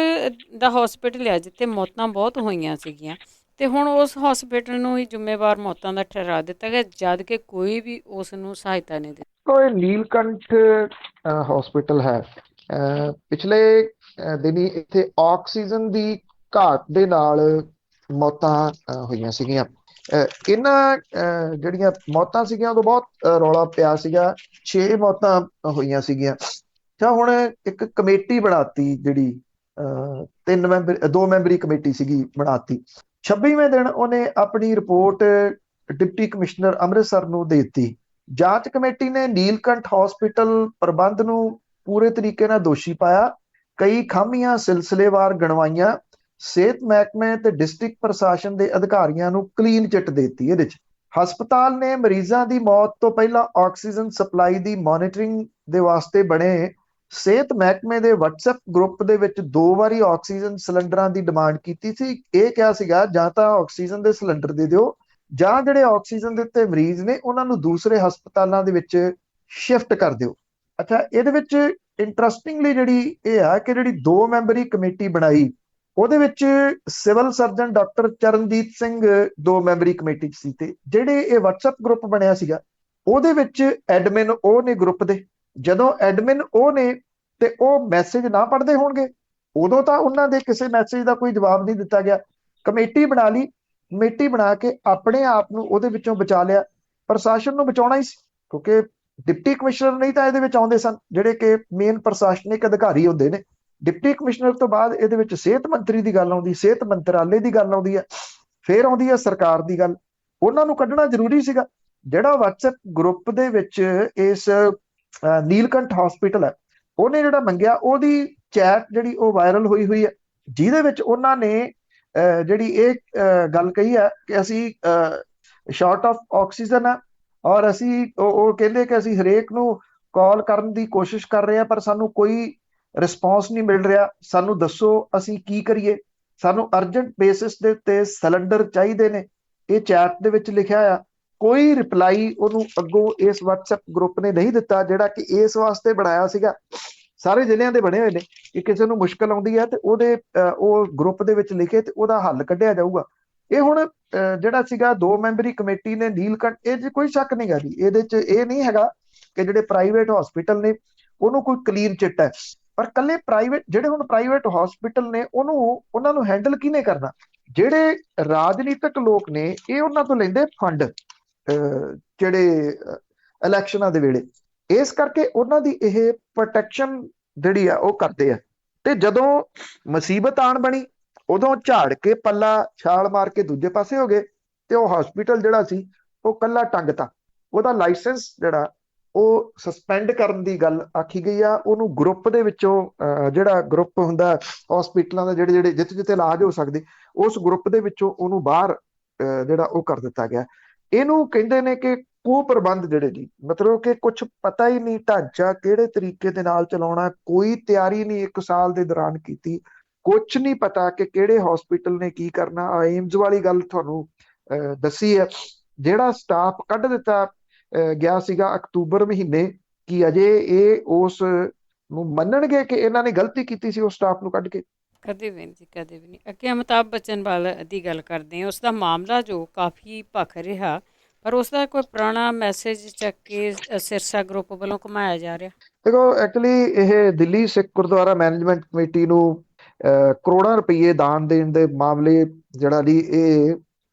ਦਾ ਹਸਪੀਟਲ ਹੈ ਜਿੱਥੇ ਮੌਤਾਂ ਬਹੁਤ ਹੋਈਆਂ ਸੀਗੀਆਂ, ਤੇ ਹੁਣ ਉਸ ਹਸਪੀਟਲ ਨੂੰ ਹੀ ਜ਼ਿੰਮੇਵਾਰ ਮੌਤਾਂ ਦਾ ਠਹਿਰਾ ਦਿੱਤਾ ਗਿਆ, ਜਦ ਕਿ ਕੋਈ ਵੀ ਉਸ ਨੂੰ ਸਹਾਇਤਾ ਨਹੀਂ ਦਿੱਤੀ। ਇਹ ਨੀਲਕੰਠ ਹਸਪੀਟਲ ਹੈ। ਪਿਛਲੇ ਦਿਨੀ ਇੱਥੇ ਆਕਸੀਜਨ ਦੀ ਘਾਟ ਦੇ ਨਾਲ ਮੌਤਾਂ ਹੋਈਆਂ ਸੀਗੀਆਂ। ਇਹਨਾਂ ਜਿਹੜੀਆਂ ਮੌਤਾਂ ਸੀਗੀਆਂ ਉਦੋਂ ਬਹੁਤ ਰੌਲਾ ਪਿਆ ਸੀਗਾ। 6 ਮੌਤਾਂ ਹੋਈਆਂ ਸੀਗੀਆਂ। ਤਾਂ ਹੁਣ ਇੱਕ ਕਮੇਟੀ ਬਣਾਤੀ, ਜਿਹੜੀ 2 ਮੈਂਬਰੀ ਕਮੇਟੀ ਸੀਗੀ, ਬਣਾਤੀ। 26ਵੇਂ ਦਿਨ ਉਹਨੇ ਆਪਣੀ ਰਿਪੋਰਟ ਡਿਪਟੀ ਕਮਿਸ਼ਨਰ ਅੰਮ੍ਰਿਤਸਰ ਨੂੰ ਦੇ ਦਿੱਤੀ। ਜਾਂਚ ਕਮੇਟੀ ਨੇ ਨੀਲਕੰਠ ਹਸਪੀਟਲ ਪ੍ਰਬੰਧ ਨੂੰ ਪੂਰੇ ਤਰੀਕੇ ਨਾਲ ਦੋਸ਼ੀ ਪਾਇਆ, ਕਈ ਖਾਮੀਆਂ ਸਿਲਸਿਲੇਵਾਰ ਗਣਵਾਈਆਂ। ਸਿਹਤ ਮਹਿਕਮੇ ਤੇ ਡਿਸਟ੍ਰਿਕਟ ਪ੍ਰਸ਼ਾਸਨ ਦੇ ਅਧਿਕਾਰੀਆਂ ਨੂੰ ਕਲੀਨ ਚਿੱਟ ਦੇ ਦਿੱਤੀ। ਇਹਦੇ 'ਚ ਹਸਪਤਾਲ ਨੇ ਮਰੀਜ਼ਾਂ ਦੀ ਮੌਤ ਤੋਂ ਪਹਿਲਾਂ ਆਕਸੀਜਨ ਸਪਲਾਈ ਦੀ ਮੋਨੀਟਰਿੰਗ ਦੇ ਵਾਸਤੇ ਬਣੇ ਸਿਹਤ ਮਹਿਕਮੇ ਦੇ WhatsApp ਗਰੁੱਪ ਦੇ ਵਿੱਚ 2 ਵਾਰੀ ਆਕਸੀਜਨ ਸਿਲੰਡਰਾਂ ਦੀ ਡਿਮਾਂਡ ਕੀਤੀ ਸੀ। ਇਹ ਕਿਹਾ ਸੀਗਾ ਜਾਂ ਤਾਂ ਆਕਸੀਜਨ ਦੇ ਸਿਲੰਡਰ ਦੇ ਦਿਓ, ਜਾਂ ਜਿਹੜੇ ਆਕਸੀਜਨ ਦੇ ਉੱਤੇ ਮਰੀਜ਼ ਨੇ ਉਹਨਾਂ ਨੂੰ ਦੂਸਰੇ ਹਸਪਤਾਲਾਂ ਦੇ ਵਿੱਚ ਸ਼ਿਫਟ ਕਰ ਦਿਓ। ਅੱਛਾ, ਇਹਦੇ ਵਿੱਚ ਇੰਟਰਸਟਿੰਗਲੀ ਜਿਹੜੀ ਇਹ ਆ ਕਿ ਜਿਹੜੀ 2 ਮੈਂਬਰੀ ਕਮੇਟੀ ਬਣਾਈ, ਉਹਦੇ ਵਿੱਚ civil surgeon doctor Charanjit Singh 2 memory committee 'ਚ ਸੀ, ਤੇ ਜਿਹੜੇ ਇਹ WhatsApp ਗਰੁੱਪ ਬਣਿਆ ਸੀਗਾ ਉਹਦੇ ਵਿੱਚ ਐਡਮਿਨ ਉਹ ਨੇ ਗਰੁੱਪ ਦੇ। ਜਦੋਂ ਐਡਮਿਨ ਉਹ ਨੇ ਤੇ ਉਹ ਮੈਸੇਜ ਨਾ ਪੜ੍ਹਦੇ ਹੋਣਗੇ, ਉਦੋਂ ਤਾਂ ਉਹਨਾਂ ਦੇ ਕਿਸੇ ਮੈਸੇਜ ਦਾ ਕੋਈ ਜਵਾਬ ਨਹੀਂ ਦਿੱਤਾ ਗਿਆ। ਕਮੇਟੀ ਬਣਾ ਲਈ, ਕਮੇਟੀ ਬਣਾ ਕੇ ਆਪਣੇ ਆਪ ਨੂੰ ਉਹਦੇ ਵਿੱਚੋਂ ਬਚਾ ਲਿਆ। ਪ੍ਰਸ਼ਾਸਨ ਨੂੰ ਬਚਾਉਣਾ ਹੀ ਸੀ, ਕਿਉਂਕਿ ਡਿਪਟੀ ਕਮਿਸ਼ਨਰ ਨਹੀਂ ਤਾਂ ਇਹਦੇ ਵਿੱਚ ਆਉਂਦੇ ਸਨ, ਜਿਹੜੇ ਕਿ ਮੇਨ ਪ੍ਰਸ਼ਾਸਨਿਕ ਅਧਿਕਾਰੀ ਹੁੰਦੇ ਨੇ। ਡਿਪਟੀ ਕਮਿਸ਼ਨਰ ਤੋਂ ਬਾਅਦ ਇਹਦੇ ਵਿੱਚ ਸਿਹਤ ਮੰਤਰੀ ਦੀ ਗੱਲ ਆਉਂਦੀ, ਸਿਹਤ ਮੰਤਰਾਲੇ ਦੀ ਗੱਲ ਆਉਂਦੀ ਹੈ, ਫਿਰ ਆਉਂਦੀ ਹੈ ਸਰਕਾਰ ਦੀ ਗੱਲ। ਉਹਨਾਂ ਨੂੰ ਕੱਢਣਾ ਜ਼ਰੂਰੀ ਸੀਗਾ। ਜਿਹੜਾ WhatsApp ਗਰੁੱਪ ਦੇ ਵਿੱਚ ਇਸ ਨੀਲਕੰਠ ਹਸਪੀਟਲ ਹੈ, ਉਹਨੇ ਜਿਹੜਾ ਮੰਗਿਆ, ਉਹਦੀ ਚੈਟ ਜਿਹੜੀ ਉਹ ਵਾਇਰਲ ਹੋਈ ਹੈ, ਜਿਹਦੇ ਵਿੱਚ ਉਹਨਾਂ ਨੇ ਜਿਹੜੀ ਇਹ ਗੱਲ ਕਹੀ ਹੈ ਕਿ ਅਸੀਂ ਸ਼ਾਰਟ ਆਫ ਆਕਸੀਜਨ ਆ, ਔਰ ਅਸੀਂ ਉਹ ਕਹਿੰਦੇ ਕਿ ਅਸੀਂ ਹਰੇਕ ਨੂੰ ਕਾਲ ਕਰਨ ਦੀ ਕੋਸ਼ਿਸ਼ ਕਰ ਰਹੇ ਹਾਂ ਪਰ ਸਾਨੂੰ ਕੋਈ ਰਿਸਪੌਂਸ ਨਹੀਂ ਮਿਲ ਰਿਹਾ, ਸਾਨੂੰ ਦੱਸੋ ਅਸੀਂ ਕੀ ਕਰੀਏ, ਸਾਨੂੰ ਅਰਜੈਂਟ ਬੇਸਿਸ ਦੇ ਉੱਤੇ ਸਿਲੰਡਰ ਚਾਹੀਦੇ ਨੇ। ਇਹ ਚੈਟ ਦੇ ਵਿੱਚ ਲਿਖਿਆ ਆ। ਕੋਈ ਰਿਪਲਾਈ ਉਹਨੂੰ ਅੱਗੋਂ ਇਸ WhatsApp ਗਰੁੱਪ ਨੇ ਨਹੀਂ ਦਿੱਤਾ, ਜਿਹੜਾ ਕਿ ਇਸ ਵਾਸਤੇ ਬਣਾਇਆ ਸੀਗਾ। ਸਾਰੇ ਜ਼ਿਲ੍ਹਿਆਂ ਦੇ ਬਣੇ ਹੋਏ ਨੇ ਕਿ ਕਿਸੇ ਨੂੰ ਮੁਸ਼ਕਲ ਆਉਂਦੀ ਹੈ ਤੇ ਉਹਦੇ ਉਹ ਗਰੁੱਪ ਦੇ ਵਿੱਚ ਲਿਖੇ ਤੇ ਉਹਦਾ ਹੱਲ ਕੱਢਿਆ ਜਾਊਗਾ। ਇਹ ਹੁਣ ਜਿਹੜਾ ਸੀਗਾ 2 ਮੈਂਬਰੀ ਕਮੇਟੀ ਨੇ ਨੀਲਕੰਠ, ਇਹ 'ਚ ਕੋਈ ਸ਼ੱਕ ਨਹੀਂ ਗਾ ਜੀ, ਇਹਦੇ 'ਚ ਇਹ ਨਹੀਂ ਹੈਗਾ ਕਿ ਜਿਹੜੇ ਪ੍ਰਾਈਵੇਟ ਹਸਪੀਟਲ ਨੇ ਉਹਨੂੰ ਕੋਈ ਕਲੀਨ ਚਿੱਟ ਹੈ, ਪਰ ਕੱਲੇ ਪ੍ਰਾਈਵੇਟ ਜਿਹੜੇ ਹੁਣ ਪ੍ਰਾਈਵੇਟ ਹਸਪੀਟਲ ਨੇ ਉਹਨਾਂ ਨੂੰ ਹੈਂਡਲ ਕਿਹਨੇ ਕਰਨਾ? ਜਿਹੜੇ ਰਾਜਨੀਤਿਕ ਲੋਕ ਨੇ, ਇਹ ਉਹਨਾਂ ਤੋਂ ਲੈਂਦੇ ਫੰਡ ਜਿਹੜੇ ਇਲੈਕਸ਼ਨਾਂ ਦੇ ਵੇਲੇ। ਇਸ ਕਰਕੇ ਉਹਨਾਂ ਦੀ ਇਹ ਪ੍ਰੋਟੈਕਸ਼ਨ ਜਿਹੜੀ ਆ ਉਹ ਕਰਦੇ ਆ। ਤੇ ਜਦੋਂ ਮੁਸੀਬਤ ਆਣ ਬਣੀ, ਉਦੋਂ ਝਾੜ ਕੇ ਪੱਲਾ ਛਾਲ ਮਾਰ ਕੇ ਦੂਜੇ ਪਾਸੇ ਹੋ ਗਏ ਤੇ ਉਹ ਹਸਪੀਟਲ ਜਿਹੜਾ ਸੀ ਉਹ ਕੱਲਾ ਟੰਗਤਾ। ਉਹਦਾ ਲਾਇਸੈਂਸ ਜਿਹੜਾ ਉਹ ਸਸਪੈਂਡ ਕਰਨ ਦੀ ਗੱਲ ਆਖੀ ਗਈ ਆ। ਉਹਨੂੰ ਗਰੁੱਪ ਦੇ ਵਿੱਚੋਂ ਜਿਹੜਾ ਗਰੁੱਪ ਹੁੰਦਾ ਹਸਪੀਟਲਾਂ ਦਾ, ਜਿਹੜੇ ਜਿੱਥੇ ਇਲਾਜ ਹੋ ਸਕਦੇ, ਉਸ ਗਰੁੱਪ ਦੇ ਵਿੱਚੋਂ ਉਹਨੂੰ ਬਾਹਰ ਜਿਹੜਾ ਉਹ ਕਰ ਦਿੱਤਾ ਗਿਆ। ਇਹਨੂੰ ਕਹਿੰਦੇ ਨੇ ਕਿ ਕੁ-ਪ੍ਰਬੰਧ ਜਿਹੜੇ ਜੀ, ਮਤਲਬ ਕਿ ਕੁਝ ਪਤਾ ਹੀ ਨਹੀਂ ਢਾਂਚਾ ਕਿਹੜੇ ਤਰੀਕੇ ਦੇ ਨਾਲ ਚਲਾਉਣਾ, ਕੋਈ ਤਿਆਰੀ ਨਹੀਂ 1 ਸਾਲ ਦੇ ਦੌਰਾਨ ਕੀਤੀ, ਕੁਝ ਨਹੀਂ ਪਤਾ ਕਿ ਕਿਹੜੇ ਹਸਪੀਟਲ ਨੇ ਕੀ ਕਰਨਾ। ਏਮਜ਼ ਵਾਲੀ ਗੱਲ ਤੁਹਾਨੂੰ ਦੱਸੀ ਹੈ, ਜਿਹੜਾ ਸਟਾਫ ਕੱਢ ਦਿੱਤਾ ਗਿਆ ਸੀਗਾ ਅਕਤੂਬਰ ਮਹੀਨੇ, ਕਿ ਅਜੇ ਇਹ ਉਸ ਨੂੰ ਮੰਨਣਗੇ ਕਿ ਇਹਨਾਂ ਨੇ ਗਲਤੀ ਕੀਤੀ ਸੀ ਉਸ ਸਟਾਫ ਨੂੰ ਕੱਢ ਕੇ? ਕਦੇ ਵੀ ਨਹੀਂ ਜੀ, ਕਦੇ ਵੀ ਨਹੀਂ। ਅੱਗੇ ਅਮਿਤਾਭ ਬੱਚਨ ਵੱਲ ਦੀ ਗੱਲ ਕਰਦੇ ਹਾਂ। ਉਸ ਦਾ ਮਾਮਲਾ ਜੋ ਕਾਫੀ ਭਖ ਰਿਹਾ, ਪਰ ਉਸ ਦਾ ਕੋਈ ਪੁਰਾਣਾ ਮੈਸੇਜ ਚੱਕ ਕੇ ਸਿਰਸਾ ਗਰੁੱਪ ਵੱਲੋਂ ਘੁਮਾਇਆ ਜਾ ਰਿਹਾ। ਦੇਖੋ, ਐਕਚੁਅਲੀ ਇਹ ਦਿੱਲੀ ਸਿੱਖ ਗੁਰਦੁਆਰਾ ਮੈਨੇਜਮੈਂਟ ਕਮੇਟੀ ਨੂੰ ਕਰੋੜਾਂ ਰੁਪਏ ਦਾਨ ਦੇਣ ਦੇ ਮਾਮਲੇ ਜਿਹੜਾ ਜੀ, ਇਹ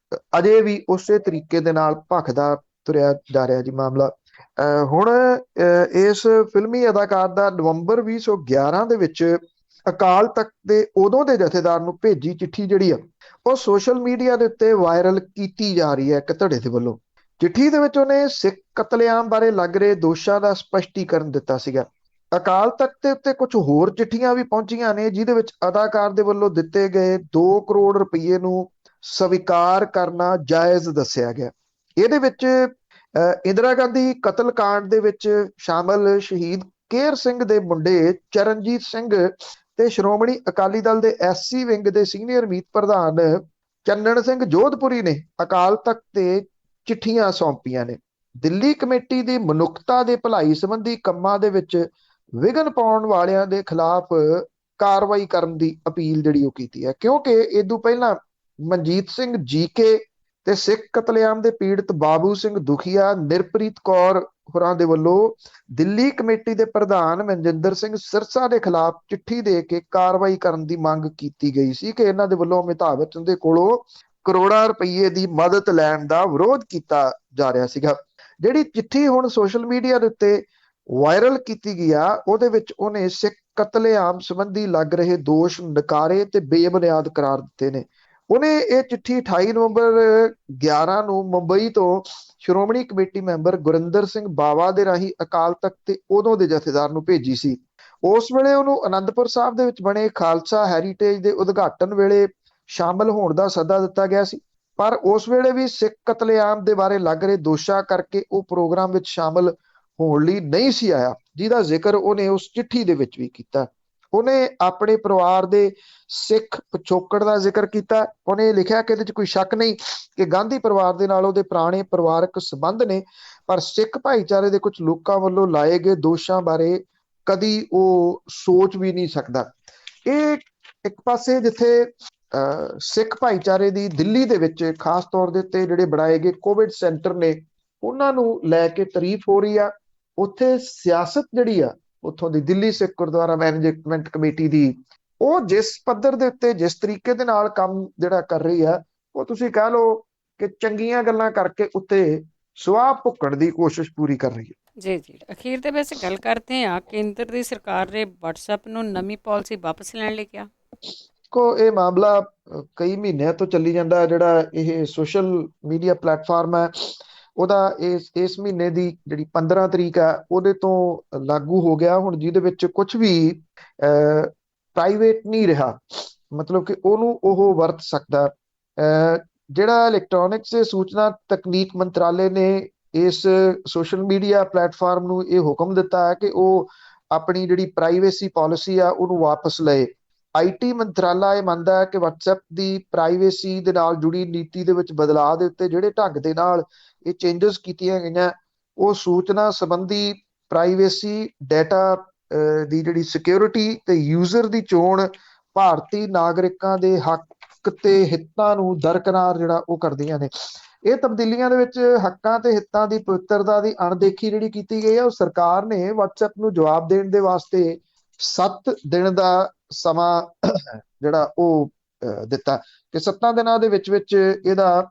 ਅਜੇ ਵੀ ਉਸੇ ਤਰੀਕੇ ਦੇ ਨਾਲ ਭਖਦਾ ਤੁਰਿਆ ਜਾ ਰਿਹਾ ਜੀ ਮਾਮਲਾ। ਹੁਣ ਇਸ ਫਿਲਮੀ ਅਦਾਕਾਰ ਦਾ ਨਵੰਬਰ 2011 ਦੇ ਵਿੱਚ ਅਕਾਲ ਤਖਤ ਦੇ ਉਦੋਂ ਦੇ ਜਥੇਦਾਰ ਨੂੰ ਭੇਜੀ ਚਿੱਠੀ ਜਿਹੜੀ ਆ ਉਹ ਸੋਸ਼ਲ ਮੀਡੀਆ ਦੇ ਉੱਤੇ ਵਾਇਰਲ ਕੀਤੀ ਜਾ ਰਹੀ ਹੈ ਇੱਕ ਧੜੇ ਦੇ ਵੱਲੋਂ। ਚਿੱਠੀ ਦੇ ਵਿੱਚ ਉਹਨੇ ਸਿੱਖ ਕਤਲੇਆਮ ਬਾਰੇ ਲੱਗ ਰਹੇ ਦੋਸ਼ਾਂ ਦਾ ਸਪਸ਼ਟੀਕਰਨ ਦਿੱਤਾ ਸੀਗਾ। ਅਕਾਲ ਤਖਤ ਦੇ ਉੱਤੇ ਕੁਝ ਹੋਰ ਚਿੱਠੀਆਂ ਵੀ ਪਹੁੰਚੀਆਂ ਨੇ, ਜਿਹਦੇ ਵਿੱਚ ਅਦਾਕਾਰ ਦੇ ਵੱਲੋਂ ਦਿੱਤੇ ਗਏ 2 ਕਰੋੜ ਰੁਪਏ ਨੂੰ ਸਵੀਕਾਰ ਕਰਨਾ ਜਾਇਜ਼ ਦੱਸਿਆ ਗਿਆ। ਇਹਦੇ ਵਿੱਚ ਇੰਦਰਾ ਗਾਂਧੀ ਕਤਲकांड ਦੇ ਵਿੱਚ ਸ਼ਾਮਲ ਸ਼ਹੀਦ ਕੇਰ ਸਿੰਘ ਦੇ ਮੁੰਡੇ ਚਰਨਜੀਤ ਸਿੰਘ ਤੇ ਸ਼੍ਰੋਮਣੀ ਅਕਾਲੀ ਦਲ ਦੇ SC ਵਿੰਗ ਦੇ ਸੀਨੀਅਰ ਮੀਤ ਪ੍ਰਧਾਨ ਚੰਨਣ ਸਿੰਘ ਜੋਧਪੁਰੀ ਨੇ ਅਕਾਲ ਤਖਤ ਤੇ ਚਿੱਠੀਆਂ ਸੌਂਪੀਆਂ ਨੇ। ਦਿੱਲੀ ਕਮੇਟੀ ਦੀ ਮਨੁੱਖਤਾ ਦੇ ਭਲਾਈ ਸੰਬੰਧੀ ਕੰਮਾਂ ਦੇ ਵਿੱਚ ਵਿਘਨ ਪਾਉਣ ਵਾਲਿਆਂ ਦੇ ਖਿਲਾਫ ਕਾਰਵਾਈ ਕਰਨ ਦੀ ਅਪੀਲ ਜਿਹੜੀ ਉਹ ਕੀਤੀ ਹੈ, ਕਿਉਂਕਿ ਇਦੋਂ ਪਹਿਲਾਂ ਮਨਜੀਤ ਸਿੰਘ ਜੀਕੇ ਤੇ ਸਿੱਖ ਕਤਲੇਆਮ ਦੇ ਪੀੜਤ ਬਾਬੂ ਸਿੰਘ ਦੁਖੀਆ, ਨਿਰਪ੍ਰੀਤ ਕੌਰ ਹੋਰਾਂ ਦੇ ਵੱਲੋਂ ਦਿੱਲੀ ਕਮੇਟੀ ਦੇ ਪ੍ਰਧਾਨ ਮਨਜਿੰਦਰ ਸਿੰਘ ਸਿਰਸਾ ਦੇ ਖਿਲਾਫ ਚਿੱਠੀ ਦੇ ਕੇ ਕਾਰਵਾਈ ਕਰਨ ਦੀ ਮੰਗ ਕੀਤੀ ਗਈ ਸੀ ਕਿ ਇਹਨਾਂ ਦੇ ਵੱਲੋਂ ਅਮਿਤਾਭ ਬੱਚਨ ਦੇ ਕੋਲੋਂ ਕਰੋੜਾਂ ਰੁਪਏ ਦੀ ਮਦਦ ਲੈਣ ਦਾ ਵਿਰੋਧ ਕੀਤਾ ਜਾ ਰਿਹਾ ਸੀਗਾ। ਜਿਹੜੀ ਚਿੱਠੀ ਹੁਣ ਸੋਸ਼ਲ ਮੀਡੀਆ ਦੇ ਉੱਤੇ ਵਾਇਰਲ ਕੀਤੀ ਗਈ ਆ, ਉਹਦੇ ਵਿੱਚ ਉਹਨੇ ਸਿੱਖ ਕਤਲੇਆਮ ਸੰਬੰਧੀ ਲੱਗ ਰਹੇ ਦੋਸ਼ ਨਕਾਰੇ ਤੇ ਬੇਬੁਨਿਆਦ ਕਰਾਰ ਦਿੱਤੇ ਨੇ। ਉਹਨੇ ਇਹ ਚਿੱਠੀ 28 ਨਵੰਬਰ 11 ਨੂੰ ਮੁੰਬਈ ਤੋਂ ਸ਼੍ਰੋਮਣੀ ਕਮੇਟੀ ਮੈਂਬਰ ਗੁਰਿੰਦਰ ਸਿੰਘ ਬਾਵਾ ਦੇ ਰਾਹੀਂ ਅਕਾਲ ਤਖਤ ਤੇ ਉਦੋਂ ਦੇ ਜਥੇਦਾਰ ਨੂੰ ਭੇਜੀ ਸੀ। ਉਸ ਵੇਲੇ ਉਹਨੂੰ ਅਨੰਦਪੁਰ ਸਾਹਿਬ ਦੇ ਵਿੱਚ ਬਣੇ ਖਾਲਸਾ ਹੈਰੀਟੇਜ ਦੇ ਉਦਘਾਟਨ ਵੇਲੇ ਸ਼ਾਮਲ ਹੋਣ ਦਾ ਸੱਦਾ ਦਿੱਤਾ ਗਿਆ ਸੀ, ਪਰ ਉਸ ਵੇਲੇ ਵੀ ਸਿੱਖ ਕਤਲੇਆਮ ਦੇ ਬਾਰੇ ਲੱਗ ਰਹੇ ਦੋਸ਼ਾਂ ਕਰਕੇ ਉਹ ਪ੍ਰੋਗਰਾਮ ਵਿੱਚ ਸ਼ਾਮਲ ਹੋਣ ਲਈ ਨਹੀਂ ਸੀ ਆਇਆ, ਜਿਹਦਾ ਜ਼ਿਕਰ ਉਹਨੇ ਉਸ ਚਿੱਠੀ ਦੇ ਵਿੱਚ ਵੀ ਕੀਤਾ। ਉਹਨੇ ਆਪਣੇ ਪਰਿਵਾਰ ਦੇ ਸਿੱਖ ਪਿਛੋਕੜ ਦਾ ਜ਼ਿਕਰ ਕੀਤਾ। ਉਹਨੇ ਲਿਖਿਆ ਕਿ ਇਹਦੇ 'ਚ ਕੋਈ ਸ਼ੱਕ ਨਹੀਂ ਕਿ ਗਾਂਧੀ ਪਰਿਵਾਰ ਦੇ ਨਾਲ ਉਹਦੇ ਪੁਰਾਣੇ ਪਰਿਵਾਰਕ ਸੰਬੰਧ ਨੇ, ਪਰ ਸਿੱਖ ਭਾਈਚਾਰੇ ਦੇ ਕੁਝ ਲੋਕਾਂ ਵੱਲੋਂ ਲਾਏ ਗਏ ਦੋਸ਼ਾਂ ਬਾਰੇ ਕਦੀ ਉਹ ਸੋਚ ਵੀ ਨਹੀਂ ਸਕਦਾ। ਇਹ ਇੱਕ ਪਾਸੇ ਜਿੱਥੇ ਸਿੱਖ ਭਾਈਚਾਰੇ ਦੀ ਦਿੱਲੀ ਦੇ ਵਿੱਚ ਖਾਸ ਤੌਰ ਦੇ ਉੱਤੇ ਜਿਹੜੇ ਬਣਾਏ ਗਏ ਕੋਵਿਡ ਸੈਂਟਰ ਨੇ ਉਹਨਾਂ ਨੂੰ ਲੈ ਕੇ ਤਾਰੀਫ ਹੋ ਰਹੀ ਆ, ਉੱਥੇ ਸਿਆਸਤ ਜਿਹੜੀ ਆ ਉੱਥੋਂ ਦੀ ਦਿੱਲੀ ਸਿੱਖ ਗੁਰਦੁਆਰਾ ਮੈਨੇਜਮੈਂਟ ਕਮੇਟੀ ਦੀ, ਉਹ ਜਿਸ ਪੱਧਰ ਦੇ ਉੱਤੇ ਜਿਸ ਤਰੀਕੇ ਦੇ ਨਾਲ ਕੰਮ ਜਿਹੜਾ ਕਰ ਰਹੀ ਆ, ਉਹ ਤੁਸੀਂ ਕਹਿ ਲਓ ਕਿ ਚੰਗੀਆਂ ਗੱਲਾਂ ਕਰਕੇ ਉੱਤੇ ਸੁਆਹ ਭੁੱਕਣ ਦੀ ਕੋਸ਼ਿਸ਼ ਪੂਰੀ ਕਰ ਰਹੀ ਹੈ। ਜੀ ਜੀ, ਅਖੀਰ ਦੇ ਵਿੱਚ ਗੱਲ ਕਰਦੇ ਹਾਂ, ਕੇਂਦਰ ਦੀ ਸਰਕਾਰ ਨੇ WhatsApp ਨੂੰ ਨਵੀਂ ਪਾਲਿਸੀ ਵਾਪਸ ਲੈਣ ਲਈ ਕਿਹਾ। ਇਹ ਮਾਮਲਾ ਕਈ ਮਹੀਨਿਆਂ ਤੋਂ ਚੱਲੀ ਜਾਂਦਾ। ਜਿਹੜਾ ਇਹ ਸੋਸ਼ਲ ਮੀਡੀਆ ਪਲੇਟਫਾਰਮ ਹੈ ਉਹਦਾ ਇਸ ਮਹੀਨੇ ਦੀ ਜਿਹੜੀ 15 ਤਰੀਕ ਹੈ ਉਹਦੇ ਤੋਂ ਲਾਗੂ ਹੋ ਗਿਆ ਹੁਣ, ਜਿਹਦੇ ਵਿੱਚ ਕੁਝ ਵੀ ਪ੍ਰਾਈਵੇਟ ਨਹੀਂ ਰਿਹਾ, ਮਤਲਬ ਕਿ ਉਹਨੂੰ ਉਹ ਵਰਤ ਸਕਦਾ। ਜਿਹੜਾ ਇਲੈਕਟ੍ਰੋਨਿਕਸ ਤੇ ਸੂਚਨਾ ਤਕਨੀਕ ਮੰਤਰਾਲੇ ਨੇ ਇਸ ਸੋਸ਼ਲ ਮੀਡੀਆ ਪਲੇਟਫਾਰਮ ਨੂੰ ਇਹ ਹੁਕਮ ਦਿੱਤਾ ਹੈ ਕਿ ਉਹ ਆਪਣੀ ਜਿਹੜੀ ਪ੍ਰਾਈਵੇਸੀ ਪਾਲਿਸੀ ਆ ਉਹਨੂੰ ਵਾਪਸ ਲਏ। IT ਮੰਤਰਾਲਾ ਇਹ ਮੰਨਦਾ ਹੈ ਕਿ WhatsApp ਦੀ ਪ੍ਰਾਈਵੇਸੀ ਦੇ ਨਾਲ ਜੁੜੀ ਨੀਤੀ ਦੇ ਵਿੱਚ ਬਦਲਾਅ ਦੇ ਉੱਤੇ ਜਿਹੜੇ ਢੰਗ ਦੇ ਨਾਲ ਇਹ ਚੇਂਜਸ ਕੀਤੀਆਂ ਗਈਆਂ, ਉਹ ਸੂਚਨਾ ਸੰਬੰਧੀ ਪ੍ਰਾਈਵੇਸੀ, ਡਾਟਾ ਦੀ ਜਿਹੜੀ ਸਿਕਿਉਰਿਟੀ ਤੇ ਯੂਜ਼ਰ ਦੀ ਚੋਣ ਭਾਰਤੀ ਨਾਗਰਿਕਾਂ ਦੇ ਹੱਕ ਤੇ ਹਿੱਤਾਂ ਨੂੰ ਦਰਕਿਨਾਰ ਜਿਹੜਾ ਉਹ ਕਰਦੀਆਂ ਨੇ। ਇਹ ਤਬਦੀਲੀਆਂ ਦੇ ਵਿੱਚ ਹੱਕਾਂ ਤੇ ਹਿੱਤਾਂ ਦੀ ਪਵਿੱਤਰਤਾ ਦੀ ਅਣਦੇਖੀ ਜਿਹੜੀ ਕੀਤੀ ਗਈ ਹੈ, ਉਹ ਸਰਕਾਰ ਨੇ WhatsApp ਨੂੰ ਜਵਾਬ ਦੇਣ ਦੇ ਵਾਸਤੇ 7 ਦਿਨ ਦਾ ਸਮਾਂ ਜਿਹੜਾ ਉਹ ਦਿੱਤਾ ਕਿ 7 ਦਿਨਾਂ ਦੇ ਵਿੱਚ ਇਹਦਾ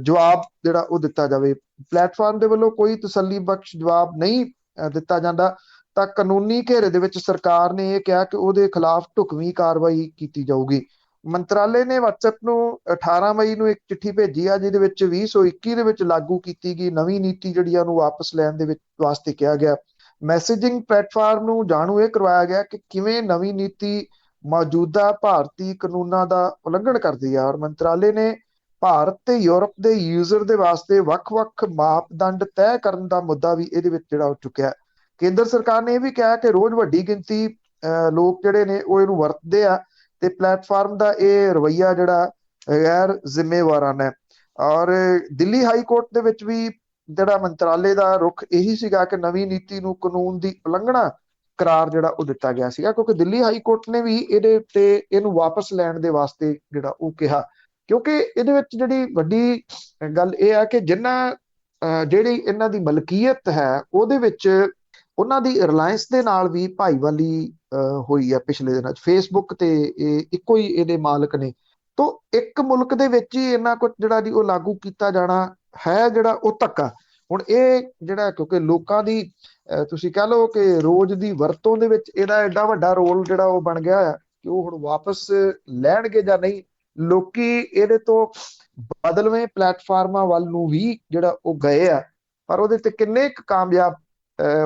ਜਵਾਬ ਜਿਹੜਾ ਉਹ ਦਿੱਤਾ ਜਾਵੇ। ਪਲੇਟਫਾਰਮ ਦੇ ਵੱਲੋਂ ਕੋਈ ਤਸੱਲੀ ਬਖਸ਼ ਜਵਾਬ ਨਹੀਂ ਦਿੱਤਾ ਜਾਂਦਾ ਤਾਂ ਕਾਨੂੰਨੀ ਘੇਰੇ ਦੇ ਵਿੱਚ ਸਰਕਾਰ ਨੇ ਇਹ ਕਿਹਾ ਕਿ ਉਹਦੇ ਖਿਲਾਫ ਢੁਕਵੀਂ ਕਾਰਵਾਈ ਕੀਤੀ ਜਾਊਗੀ। ਮੰਤਰਾਲੇ ਨੇ WhatsApp ਨੂੰ 18 ਮਈ ਨੂੰ ਇੱਕ ਚਿੱਠੀ ਭੇਜੀ ਆ, ਜਿਹਦੇ ਵਿੱਚ 2021 ਦੇ ਵਿੱਚ ਲਾਗੂ ਕੀਤੀ ਗਈ ਨਵੀਂ ਨੀਤੀ ਜਿਹੜੀ ਆ ਉਹਨੂੰ ਵਾਪਸ ਲੈਣ ਦੇ ਵਿੱਚ ਵਾਸਤੇ ਕਿਹਾ ਗਿਆ। ਮੈਸੇਜਿੰਗ ਪਲੇਟਫਾਰਮ ਨੂੰ ਜਾਣੂ ਇਹ ਕਰਵਾਇਆ ਗਿਆ ਕਿ ਕਿਵੇਂ ਨਵੀਂ ਨੀਤੀ ਮੌਜੂਦਾ ਭਾਰਤੀ ਕਾਨੂੰਨਾਂ ਦਾ ਉਲੰਘਣ ਕਰਦੀ ਆ, ਔਰ ਮੰਤਰਾਲੇ ਨੇ ਭਾਰਤ ਤੇ ਯੂਰਪ ਦੇ ਯੂਜ਼ਰ ਦੇ ਵਾਸਤੇ ਵੱਖ-ਵੱਖ ਮਾਪਦੰਡ ਤੈਅ ਕਰਨ ਦਾ ਮੁੱਦਾ ਵੀ ਇਹਦੇ ਵਿੱਚ ਜਿਹੜਾ ਉਹ ਚੁੱਕਿਆ। ਕੇਂਦਰ ਸਰਕਾਰ ਨੇ ਇਹ ਵੀ ਕਿਹਾ ਕਿ ਰੋਜ਼ ਵੱਡੀ ਗਿਣਤੀ ਲੋਕ ਜਿਹੜੇ ਨੇ ਉਹ ਇਹਨੂੰ ਵਰਤਦੇ ਆ ਤੇ ਪਲੇਟਫਾਰਮ ਦਾ ਇਹ ਰਵੱਈਆ ਜਿਹੜਾ ਗੈਰ ਜ਼ਿੰਮੇਵਾਰਾਨਾ ਹੈ। ਔਰ ਦਿੱਲੀ ਹਾਈ ਕੋਰਟ ਦੇ ਵਿੱਚ ਵੀ ਜਿਹੜਾ ਮੰਤਰਾਲੇ ਦਾ ਰੁਖ ਇਹੀ ਸੀਗਾ ਕਿ ਨਵੀਂ ਨੀਤੀ ਨੂੰ ਕਾਨੂੰਨ ਦੀ ਉਲੰਘਣਾ ਕਰਾਰ ਜਿਹੜਾ ਉਹ ਦਿੱਤਾ ਗਿਆ ਸੀਗਾ, ਕਿਉਂਕਿ ਦਿੱਲੀ ਹਾਈ ਕੋਰਟ ਨੇ ਵੀ ਇਹਦੇ ਉੱਤੇ ਇਹਨੂੰ ਵਾਪਸ ਲੈਣ ਦੇ ਵਾਸਤੇ ਜਿਹੜਾ ਉਹ ਕਿਹਾ, ਕਿਉਂਕਿ ਇਹਦੇ ਵਿੱਚ ਜਿਹੜੀ ਵੱਡੀ ਗੱਲ ਇਹ ਹੈ ਕਿ ਜਿਹੜੀ ਇਹਨਾਂ ਦੀ ਮਲਕੀਅਤ ਹੈ ਉਹਦੇ ਵਿੱਚ ਉਹਨਾਂ ਦੀ ਰਿਲਾਇੰਸ ਦੇ ਨਾਲ ਵੀ ਭਾਈਵਾਲੀ ਹੋਈ ਹੈ ਪਿਛਲੇ ਦਿਨਾਂ 'ਚ। ਫੇਸਬੁੱਕ ਤੇ ਇਹ ਇੱਕੋ ਹੀ ਇਹਦੇ ਮਾਲਕ ਨੇ। ਤੋਂ ਇੱਕ ਮੁਲਕ ਦੇ ਵਿੱਚ ਹੀ ਇੰਨਾ ਕੁਝ ਜਿਹੜਾ ਜੀ ਉਹ ਲਾਗੂ ਕੀਤਾ ਜਾਣਾ ਹੈ ਜਿਹੜਾ ਉਹ ਧੱਕਾ। ਹੁਣ ਇਹ ਜਿਹੜਾ ਕਿਉਂਕਿ ਲੋਕਾਂ ਦੀ ਤੁਸੀਂ ਕਹਿ ਲਓ ਕਿ ਰੋਜ਼ ਦੀ ਵਰਤੋਂ ਦੇ ਵਿੱਚ ਇਹਦਾ ਐਡਾ ਵੱਡਾ ਰੋਲ ਜਿਹੜਾ ਉਹ ਬਣ ਗਿਆ ਹੈ ਕਿ ਉਹ ਹੁਣ ਵਾਪਸ ਲੈਣਗੇ ਜਾਂ ਨਹੀਂ। ਲੋਕੀ ਇਹਦੇ ਤੋਂ ਬਦਲਵੇਂ ਪਲੇਟਫਾਰਮਾਂ ਵੱਲ ਨੂੰ ਵੀ ਜਿਹੜਾ ਉਹ ਗਏ ਆ, ਪਰ ਉਹਦੇ ਤੇ ਕਿੰਨੇ ਕੁ ਕਾਮਯਾਬ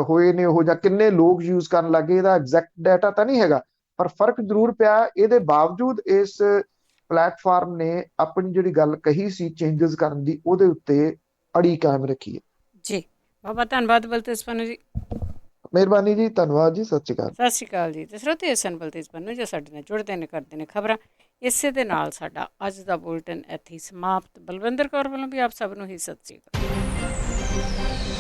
ਹੋਏ ਨੇ ਉਹ, ਜਾਂ ਕਿੰਨੇ ਲੋਕ ਯੂਜ਼ ਕਰਨ ਲੱਗੇ, ਇਹਦਾ ਐਗਜ਼ੈਕਟ ਡਾਟਾ ਤਾਂ ਨਹੀਂ ਹੈਗਾ, ਪਰ ਫਰਕ ਜ਼ਰੂਰ ਪਿਆ। ਇਹਦੇ ਬਾਵਜੂਦ ਇਸ ਪਲੇਟਫਾਰਮ ਨੇ ਆਪਣੀ ਜਿਹੜੀ ਗੱਲ ਕਹੀ ਸੀ ਚੇਂਜਸ ਕਰਨ ਦੀ, ਉਹਦੇ ਉੱਤੇ ਅੜੀ ਕਾਇਮ ਰੱਖੀ ਹੈ। ਜੀ ਬਾਬਾ, ਧੰਨਵਾਦ ਬਲਤੇਜ ਪੰਨੂ ਜੀ। ਮਿਹਰਬਾਨੀ ਜੀ, ਧੰਨਵਾਦ ਜੀ, ਸਤਿ ਸ਼੍ਰੀ ਅਕਾਲ। ਸਤਿ ਸ਼੍ਰੀ ਅਕਾਲ ਜੀ। ਤੇ ਸਰੋਤੇ ਸਨ ਬਲਤੇਜ ਪੰਨੂ ਜੋ ਸਾਡੇ ਨਾਲ ਜੁੜਦੇ ਨੇ, ਕਰਦੇ ਨੇ ਖਬਰਾਂ। ਇਸੇ ਦੇ ਨਾਲ ਸਾਡਾ ਅੱਜ ਦਾ ਬੁਲਟਨ ਇੱਥੇ ਸਮਾਪਤ। ਬਲਵਿੰਦਰ ਕੌਰ ਵੱਲੋਂ ਵੀ ਆਪ ਸਭ ਨੂੰ ਹੀ ਸਤਿ ਸ਼੍ਰੀ ਅਕਾਲ।